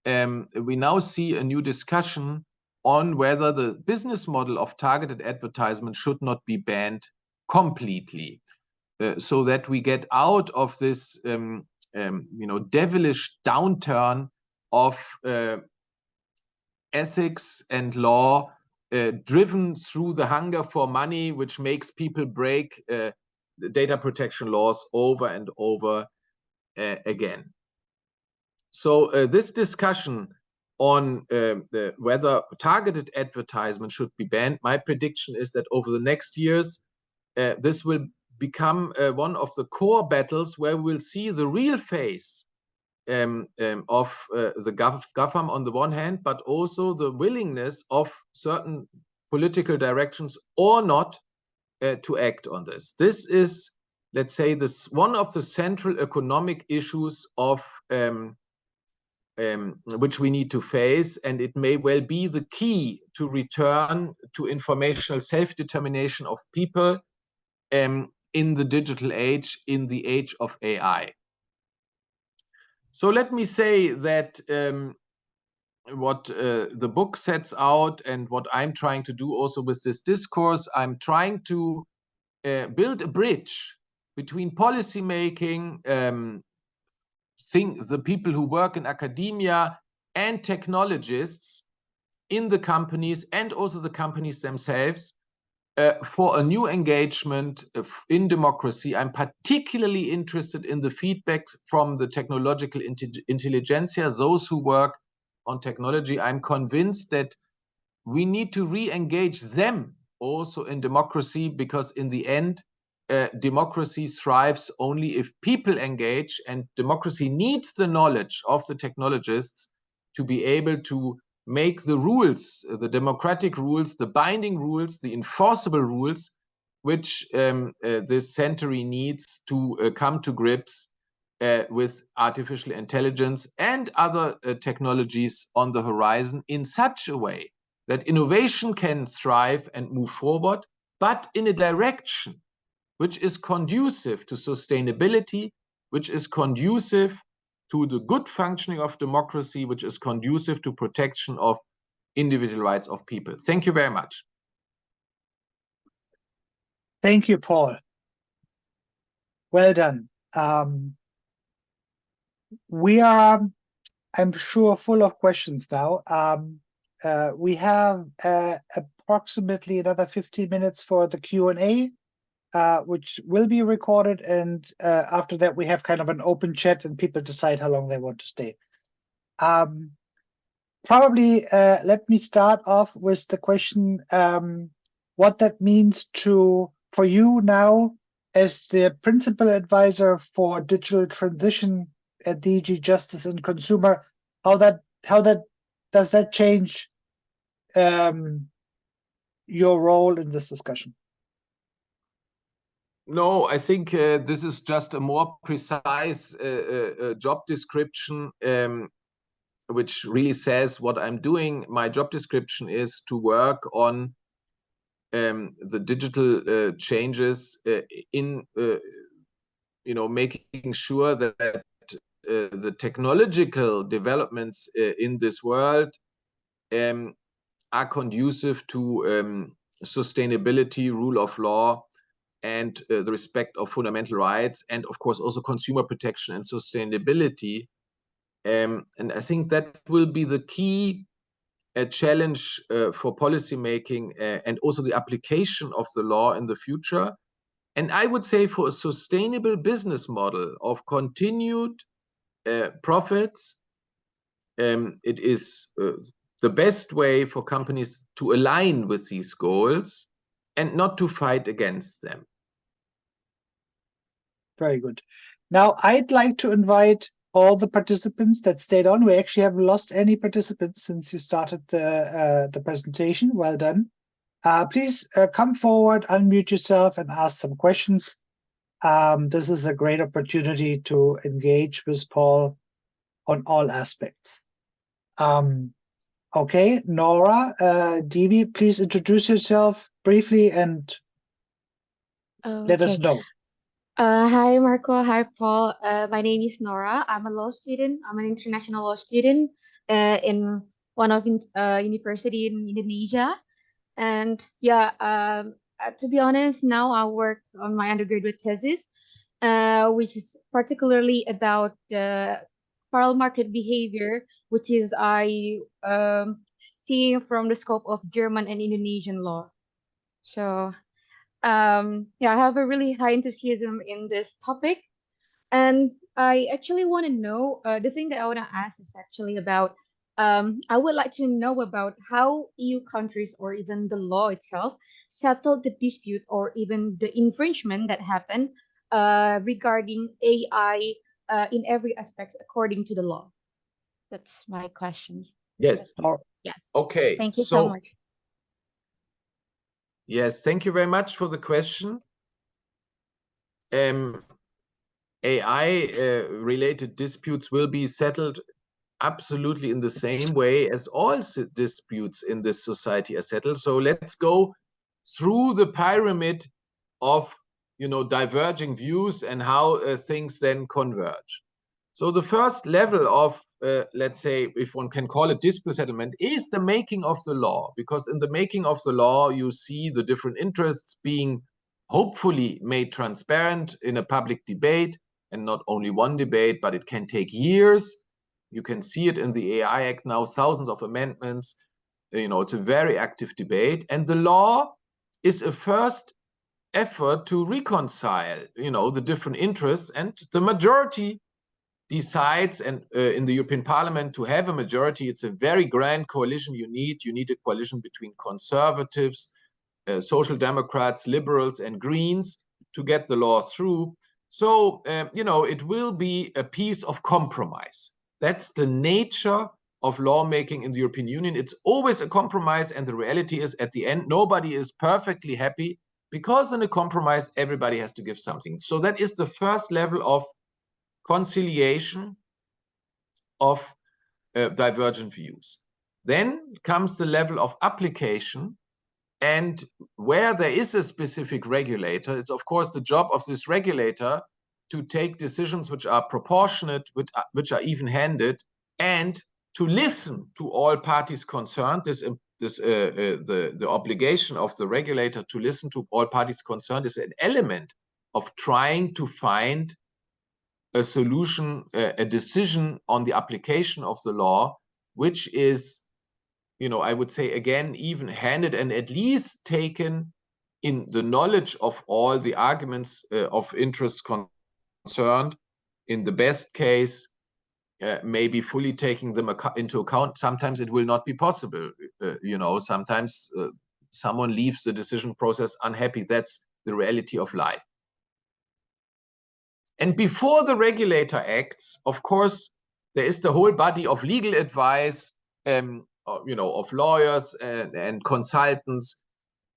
we now see a new discussion on whether the business model of targeted advertisement should not be banned completely, so that we get out of this devilish downturn of ethics and law driven through the hunger for money, which makes people break the data protection laws over and over again. So this discussion on whether targeted advertisement should be banned, my prediction is that over the next years, this will become one of the core battles where we'll see the real face of the GAFAM on the one hand, but also the willingness of certain political directions or not to act on this. This is, let's say, this one of the central economic issues of which we need to face, and it may well be the key to return to informational self-determination of people in the digital age, in the age of AI. So let me say that what the book sets out and what I'm trying to do also with this discourse, I'm trying to build a bridge between policymaking, the people who work in academia and technologists in the companies and also the companies themselves for a new engagement in democracy. I'm particularly interested in the feedbacks from the technological intelligentsia, those who work on technology. I'm convinced that we need to re-engage them also in democracy, because in the end, democracy thrives only if people engage, and democracy needs the knowledge of the technologists to be able to make the rules, the democratic rules, the binding rules, the enforceable rules, which this century needs to come to grips with artificial intelligence and other technologies on the horizon in such a way that innovation can thrive and move forward, but in a direction which is conducive to sustainability, which is conducive to the good functioning of democracy, which is conducive to protection of individual rights of people. Thank you very much. Thank you, Paul. Well done. We are, I'm sure, full of questions now. We have approximately another 15 minutes for the Q&A, which will be recorded, and after that we have kind of an open chat and people decide how long they want to stay. Probably let me start off with the question, what that means for you now as the principal advisor for digital transition at DG Justice and Consumer. How does that change your role in this discussion? No, I think this is just a more precise job description, which really says what I'm doing. My job description is to work on the digital changes in making sure that the technological developments in this world are conducive to sustainability, rule of law, and the respect of fundamental rights, and of course also consumer protection and sustainability. And I think that will be the key challenge for policymaking and also the application of the law in the future. And I would say for a sustainable business model of continued profits, it is the best way for companies to align with these goals and not to fight against them. Very good. Now, I'd like to invite all the participants that stayed on. We actually haven't lost any participants since you started the presentation. Well done. Please come forward, unmute yourself, and ask some questions. This is a great opportunity to engage with Paul on all aspects. Okay, Nora, Divi, please introduce yourself briefly and let us know. Hi, Marco. Hi, Paul. My name is Nora. I'm a law student. I'm an international law student in one of university in Indonesia. And yeah, To be honest, now I work on my undergraduate thesis, which is particularly about parallel market behavior, which is I seeing from the scope of German and Indonesian law. So yeah, I have a really high enthusiasm in this topic. And I actually want to know, the thing that I want to ask is actually about, I would like to know about how EU countries or even the law itself settled the dispute or even the infringement that happened regarding AI in every aspect according to the law. That's my questions. Yes. Yes. Okay. Thank you so much. Yes, thank you very much for the question. AI related disputes will be settled absolutely in the same way as all disputes in this society are settled. So let's go through the pyramid of, diverging views and how things then converge. So the first level of, let's say, if one can call it dispute settlement, is the making of the law. Because in the making of the law, you see the different interests being hopefully made transparent in a public debate, and not only one debate, but it can take years. You can see it in the AI Act now, thousands of amendments. It's a very active debate. And the law is a first effort to reconcile, the different interests, and the majority decides, and in the European Parliament, to have a majority, it's a very grand coalition you need. You need a coalition between conservatives, social democrats, liberals, and greens to get the law through. So, it will be a piece of compromise. That's the nature of lawmaking in the European Union. It's always a compromise, and the reality is, at the end, nobody is perfectly happy, because in a compromise, everybody has to give something. So that is the first level of conciliation of divergent views. Then comes the level of application, and where there is a specific regulator, it's of course the job of this regulator to take decisions which are proportionate, which are even-handed, and to listen to all parties concerned. The obligation of the regulator to listen to all parties concerned is an element of trying to find a solution, a decision on the application of the law, which is, I would say again, even-handed, and at least taken in the knowledge of all the arguments of interests concerned. In the best case, maybe fully taking them into account. Sometimes it will not be possible. Sometimes someone leaves the decision process unhappy. That's the reality of life. And before the regulator acts, of course, there is the whole body of legal advice, of lawyers and consultants.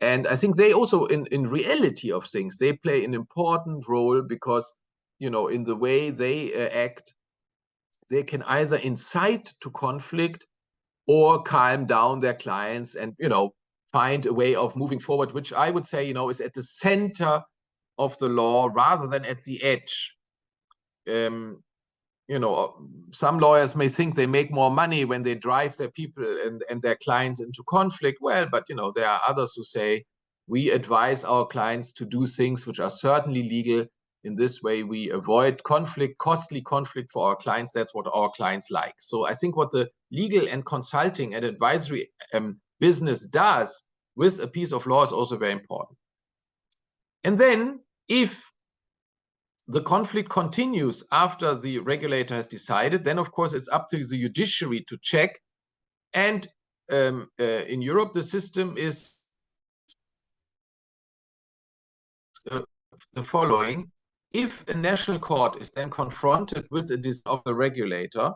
And I think they also, in reality of things, they play an important role, because, in the way they act, they can either incite to conflict or calm down their clients and, find a way of moving forward, which I would say, is at the center of the law rather than at the edge. Some lawyers may think they make more money when they drive their people and their clients into conflict. Well, but there are others who say, we advise our clients to do things which are certainly legal. In this way, we avoid conflict, costly conflict for our clients. That's what our clients like. So I think what the legal and consulting and advisory business does with a piece of law is also very important. And then, if the conflict continues after the regulator has decided, then of course it's up to the judiciary to check. And in Europe, the system is the following. If a national court is then confronted with a decision of the regulator,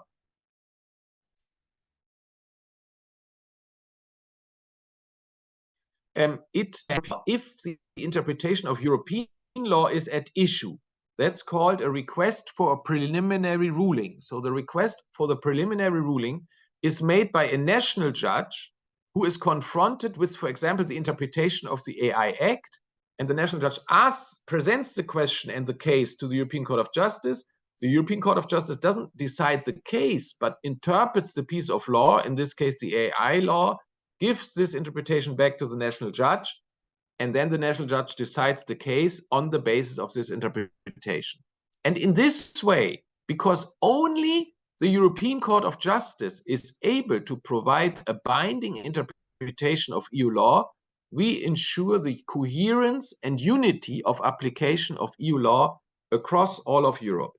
if the interpretation of European law is at issue, that's called a request for a preliminary ruling. So the request for the preliminary ruling is made by a national judge who is confronted with, for example, the interpretation of the AI Act, and the national judge presents the question and the case to the European Court of Justice. The European Court of Justice doesn't decide the case, but interprets the piece of law, in this case the AI law, gives this interpretation back to the national judge, and then the national judge decides the case on the basis of this interpretation. And in this way, because only the European Court of Justice is able to provide a binding interpretation of EU law, we ensure the coherence and unity of application of EU law across all of Europe.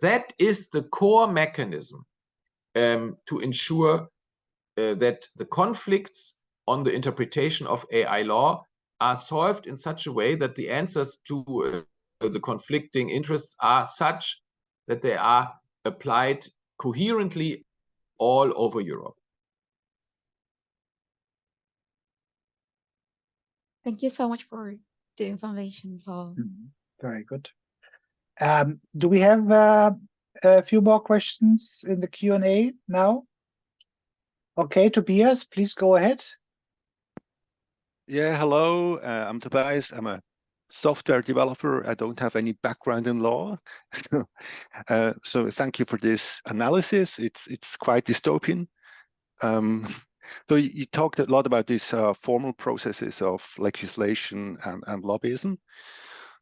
That is the core mechanism to ensure that the conflicts on the interpretation of AI law are solved in such a way that the answers to the conflicting interests are such that they are applied coherently all over Europe. Thank you so much for the information, Paul. Very good. Do we have a few more questions in the Q&A now? Okay, Tobias, please go ahead. Yeah, hello. I'm Tobias. I'm a software developer. I don't have any background in law. So thank you for this analysis. It's quite dystopian. So you talked a lot about these formal processes of legislation and lobbyism.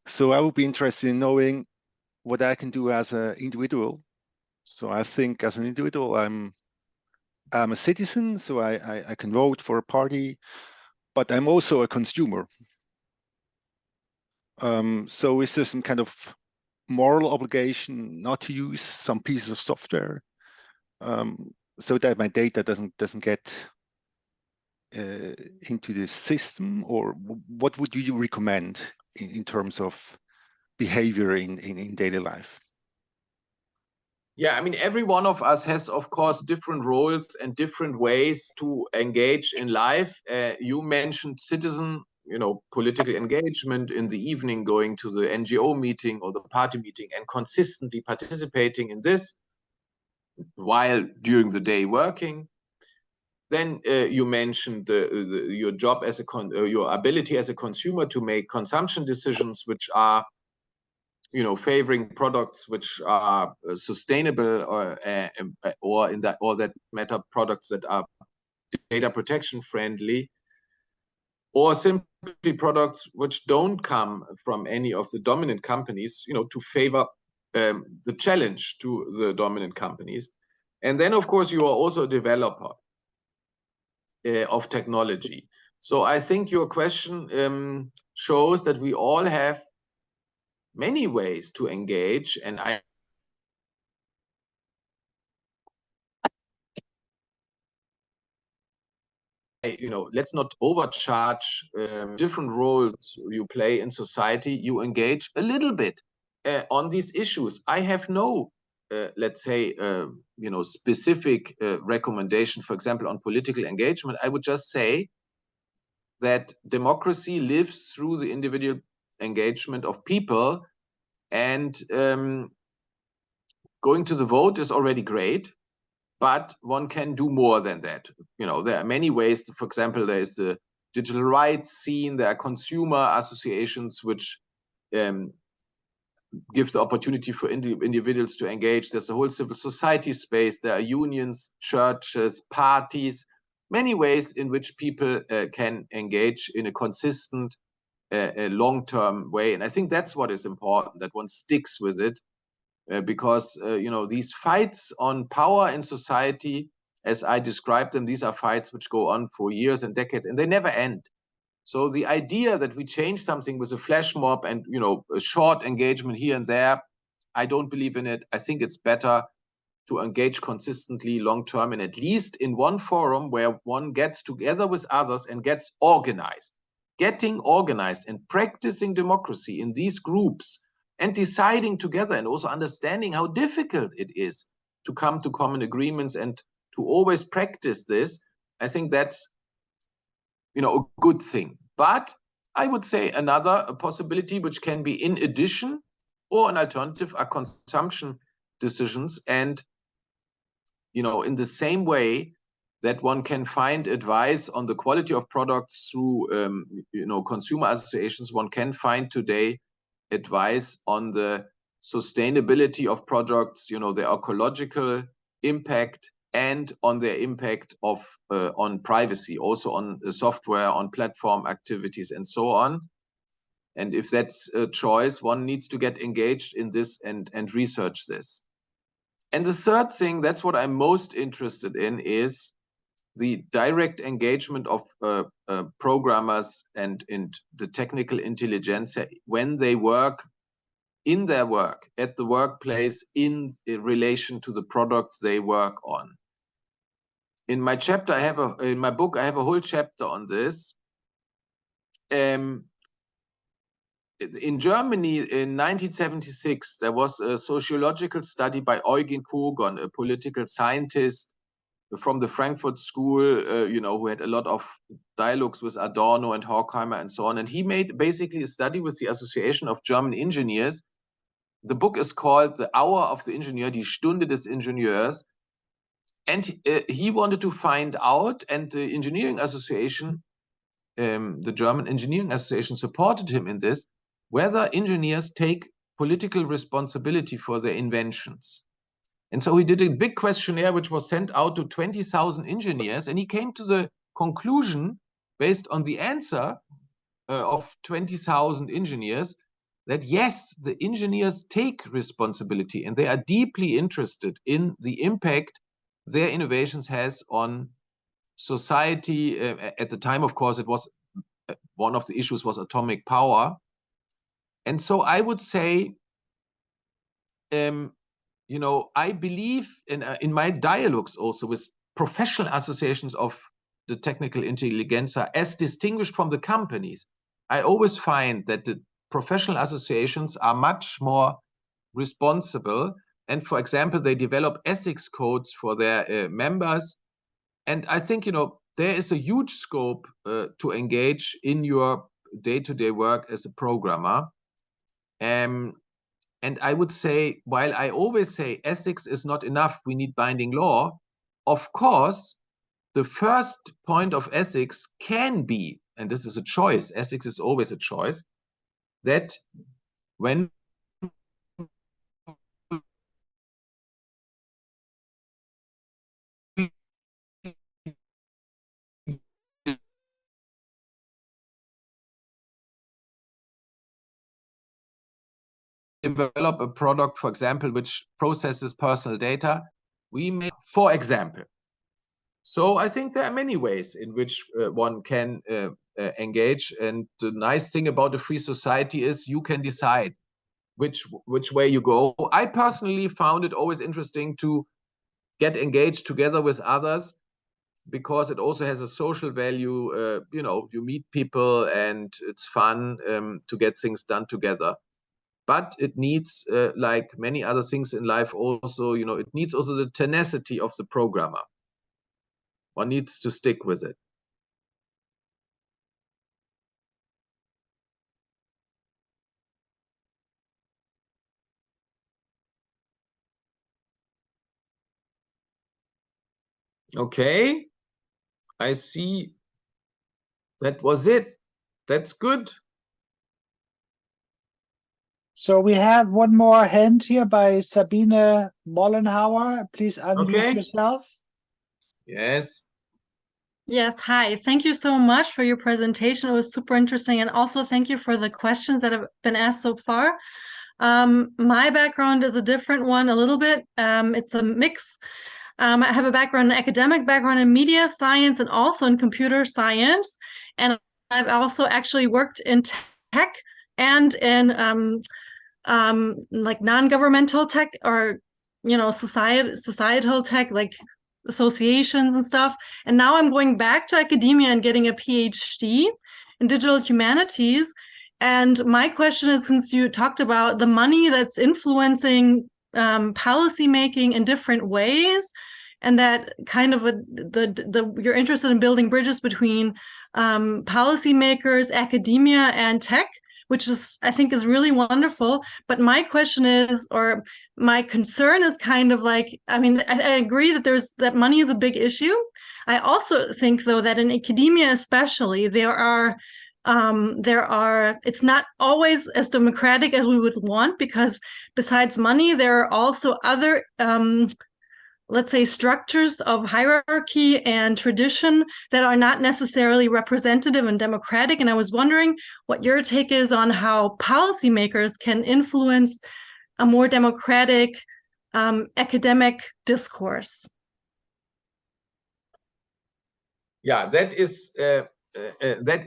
So I would be interested in knowing what I can do as an individual. So I think as an individual, I'm a citizen, so I can vote for a party, but I'm also a consumer. So is there some kind of moral obligation not to use some pieces of software so that my data doesn't get into the system? Or what would you recommend in terms of behavior in daily life? Yeah, I mean, every one of us has, of course, different roles and different ways to engage in life. You mentioned citizen, political engagement in the evening, going to the NGO meeting or the party meeting and consistently participating in this while during the day working. Then you mentioned your job as your ability as a consumer to make consumption decisions which are favoring products which are sustainable or that matter products that are data protection friendly, or simply products which don't come from any of the dominant companies, to favor the challenge to the dominant companies. And then, of course, you are also a developer of technology. So I think your question shows that we all have many ways to engage, and let's not overcharge different roles you play in society. You engage a little bit on these issues. I have no, let's say, specific recommendation, for example, on political engagement. I would just say that democracy lives through the individual engagement of people, and going to the vote is already great, but one can do more than that. There are many ways. For example, there is the digital rights scene. There are consumer associations which give the opportunity for individuals to engage. There's the whole civil society space. There are unions, churches, parties, many ways in which people can engage in a consistent, long-term way. And I think that's what is important, that one sticks with it. Because these fights on power in society, as I described them, these are fights which go on for years and decades, and they never end. So the idea that we change something with a flash mob and a short engagement here and there, I don't believe in it. I think it's better to engage consistently, long term, and at least in one forum where one gets together with others and gets organized. Getting organized and practicing democracy in these groups, and deciding together, and also understanding how difficult it is to come to common agreements and to always practice this, I think that's a good thing. But I would say another possibility, which can be in addition or an alternative, are consumption decisions. And in the same way that one can find advice on the quality of products through consumer associations, one can find today advice on the sustainability of products, the ecological impact, and on their impact of on privacy, also on software, on platform activities, and so on. And if that's a choice, one needs to get engaged in this and research this. And the third thing, that's what I'm most interested in, is the direct engagement of programmers and the technical intelligentsia when they work in their work, at the workplace, in relation to the products they work on. In my chapter, in my book, I have a whole chapter on this. In Germany, in 1976, there was a sociological study by Eugen Kogon, a political scientist from the Frankfurt School, you know, who had a lot of dialogues with Adorno and Horkheimer and so on. And he made basically a study with the Association of German Engineers. The book is called The Hour of the Engineer, Die Stunde des Ingenieurs. And he wanted to find out, and the Engineering Association, the German Engineering Association supported him in this, whether engineers take political responsibility for their inventions. And so he did a big questionnaire, which was sent out to 20,000 engineers, and he came to the conclusion, based on the answer of 20,000 engineers, that yes, the engineers take responsibility, and they are deeply interested in the impact their innovations has on society. At the time, of course, it was one of the issues was atomic power. And so I would say, you know, I believe in my dialogues also with professional associations of the technical intelligentsia, as distinguished from the companies, I always find that the professional associations are much more responsible. And for example, they develop ethics codes for their members. And I think, you know, there is a huge scope to engage in your day-to-day work as a programmer. And I would say, while I always say ethics is not enough, we need binding law, of course, the first point of ethics can be, and this is a choice, ethics is always a choice, that when develop a product, for example, which processes personal data, we may, for example. So I think there are many ways in which one can engage. And the nice thing about a free society is you can decide which way you go. I personally found it always interesting to get engaged together with others, because it also has a social value. You know, you meet people and it's fun to get things done together. But it needs, like many other things in life also, you know, it needs also the tenacity of the programmer. One needs to stick with it. Okay, I see. That was it. That's good. So we have one more hand here by Sabine Mollenhauer. Please unmute yourself. Yes. Yes, hi. Thank you so much for your presentation. It was super interesting. And also thank you for the questions that have been asked so far. My background is a different one a little bit. It's a mix. I have a background, an academic background in media science and also in computer science. And I've also actually worked in tech and in like non-governmental tech, or, you know, societal tech, like associations and stuff. And now I'm going back to academia and getting a PhD in digital humanities. And my question is, since you talked about the money that's influencing policy making in different ways, and that kind of you're interested in building bridges between policymakers, academia, and tech, which is, I think, is really wonderful. But my question is, or my concern is kind of like, I mean, I agree that money is a big issue. I also think, though, that in academia especially, it's not always as democratic as we would want, because besides money, there are also other let's say, structures of hierarchy and tradition that are not necessarily representative and democratic. And I was wondering what your take is on how policymakers can influence a more democratic academic discourse. Yeah, that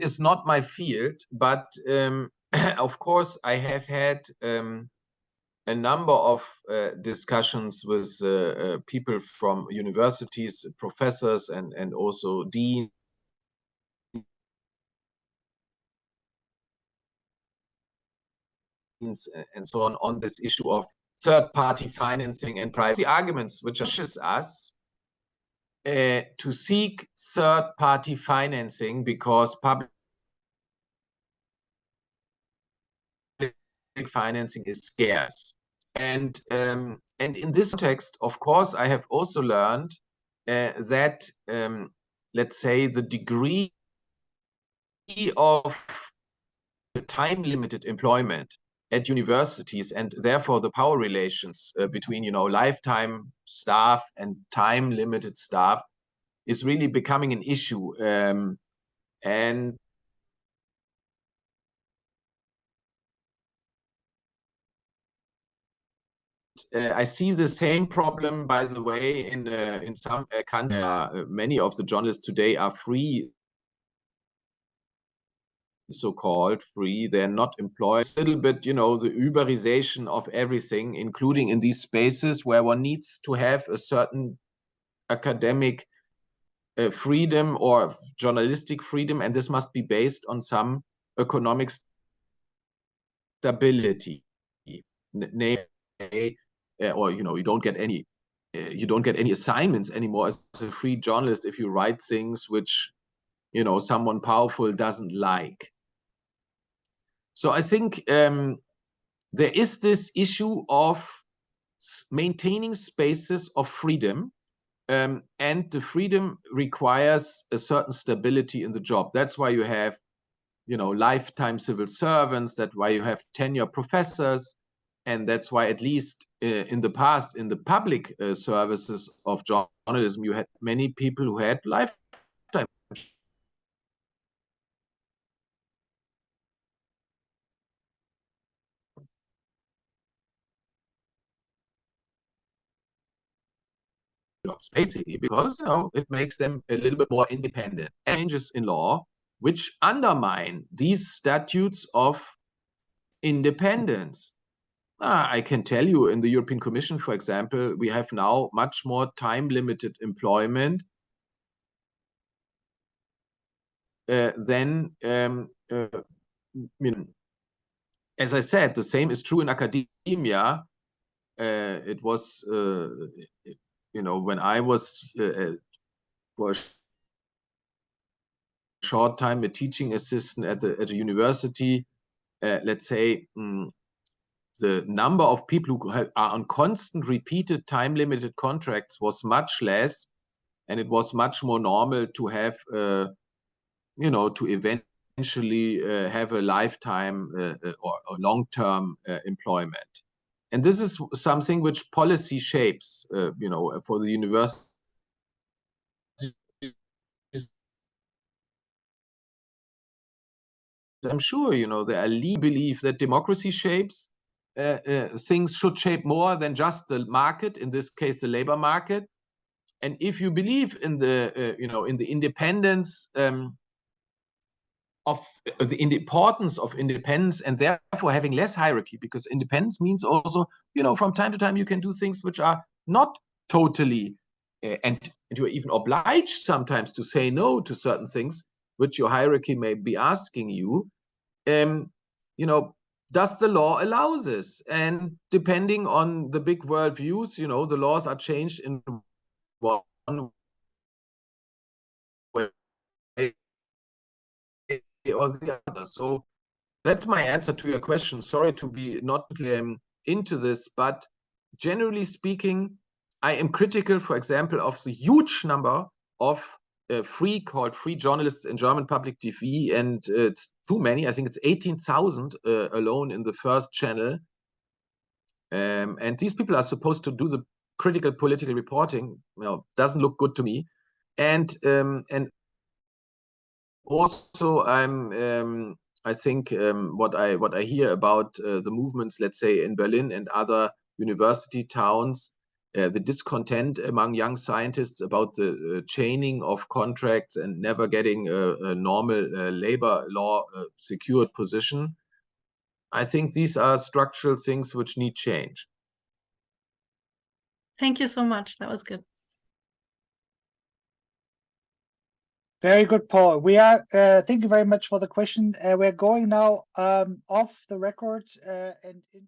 is not my field, but of course I have had a number of discussions with people from universities, professors, and also deans and so on this issue of third-party financing and privacy arguments, which pushes us to seek third-party financing because public financing is scarce. And in this context, of course, I have also learned that, let's say, the degree of time-limited employment at universities and therefore the power relations between, lifetime staff and time-limited staff is really becoming an issue. And I see the same problem, by the way, in some countries. Many of the journalists today are free, so-called free. They're not employed. It's a little bit, the Uberization of everything, including in these spaces where one needs to have a certain academic freedom or journalistic freedom, and this must be based on some economic stability. Or you don't get any assignments anymore as a free journalist if you write things which someone powerful doesn't like. So I think there is this issue of maintaining spaces of freedom, and the freedom requires a certain stability in the job. That's why you have lifetime civil servants. That's why you have tenure professors. And that's why, at least in the past, in the public services of journalism, you had many people who had lifetime jobs, basically, because it makes them a little bit more independent. Changes in law which undermine these statutes of independence. I can tell you, in the European Commission, for example, we have now much more time-limited employment than, as I said, the same is true in academia. It was, when I was for a short time a teaching assistant at a university, let's say, the number of people who are on constant repeated time-limited contracts was much less, and it was much more normal to have, to eventually have a lifetime or long-term employment. And this is something which policy shapes, for the university. I'm sure, there are legal belief that democracy shapes things should shape more than just the market, in this case, the labor market. And if you believe in the, in the independence of the importance of independence, and therefore having less hierarchy, because independence means also, from time to time you can do things which are not totally, and you're even obliged sometimes to say no to certain things which your hierarchy may be asking you. Does the law allow this? And depending on the big world views, the laws are changed in one way or the other. So that's my answer to your question. Sorry to be not into this, but generally speaking, I am critical, for example, of the huge number of free journalists in German public TV, and it's too many. I think it's 18,000 alone in the first channel. And these people are supposed to do the critical political reporting, doesn't look good to me. And also I think what I hear about the movements, let's say in Berlin and other university towns, the discontent among young scientists about the chaining of contracts and never getting a normal labor law secured position. I think these are structural things which need change. Thank you so much. That was good. Very good, Paul. We are. Thank you very much for the question. We're going now off the record and into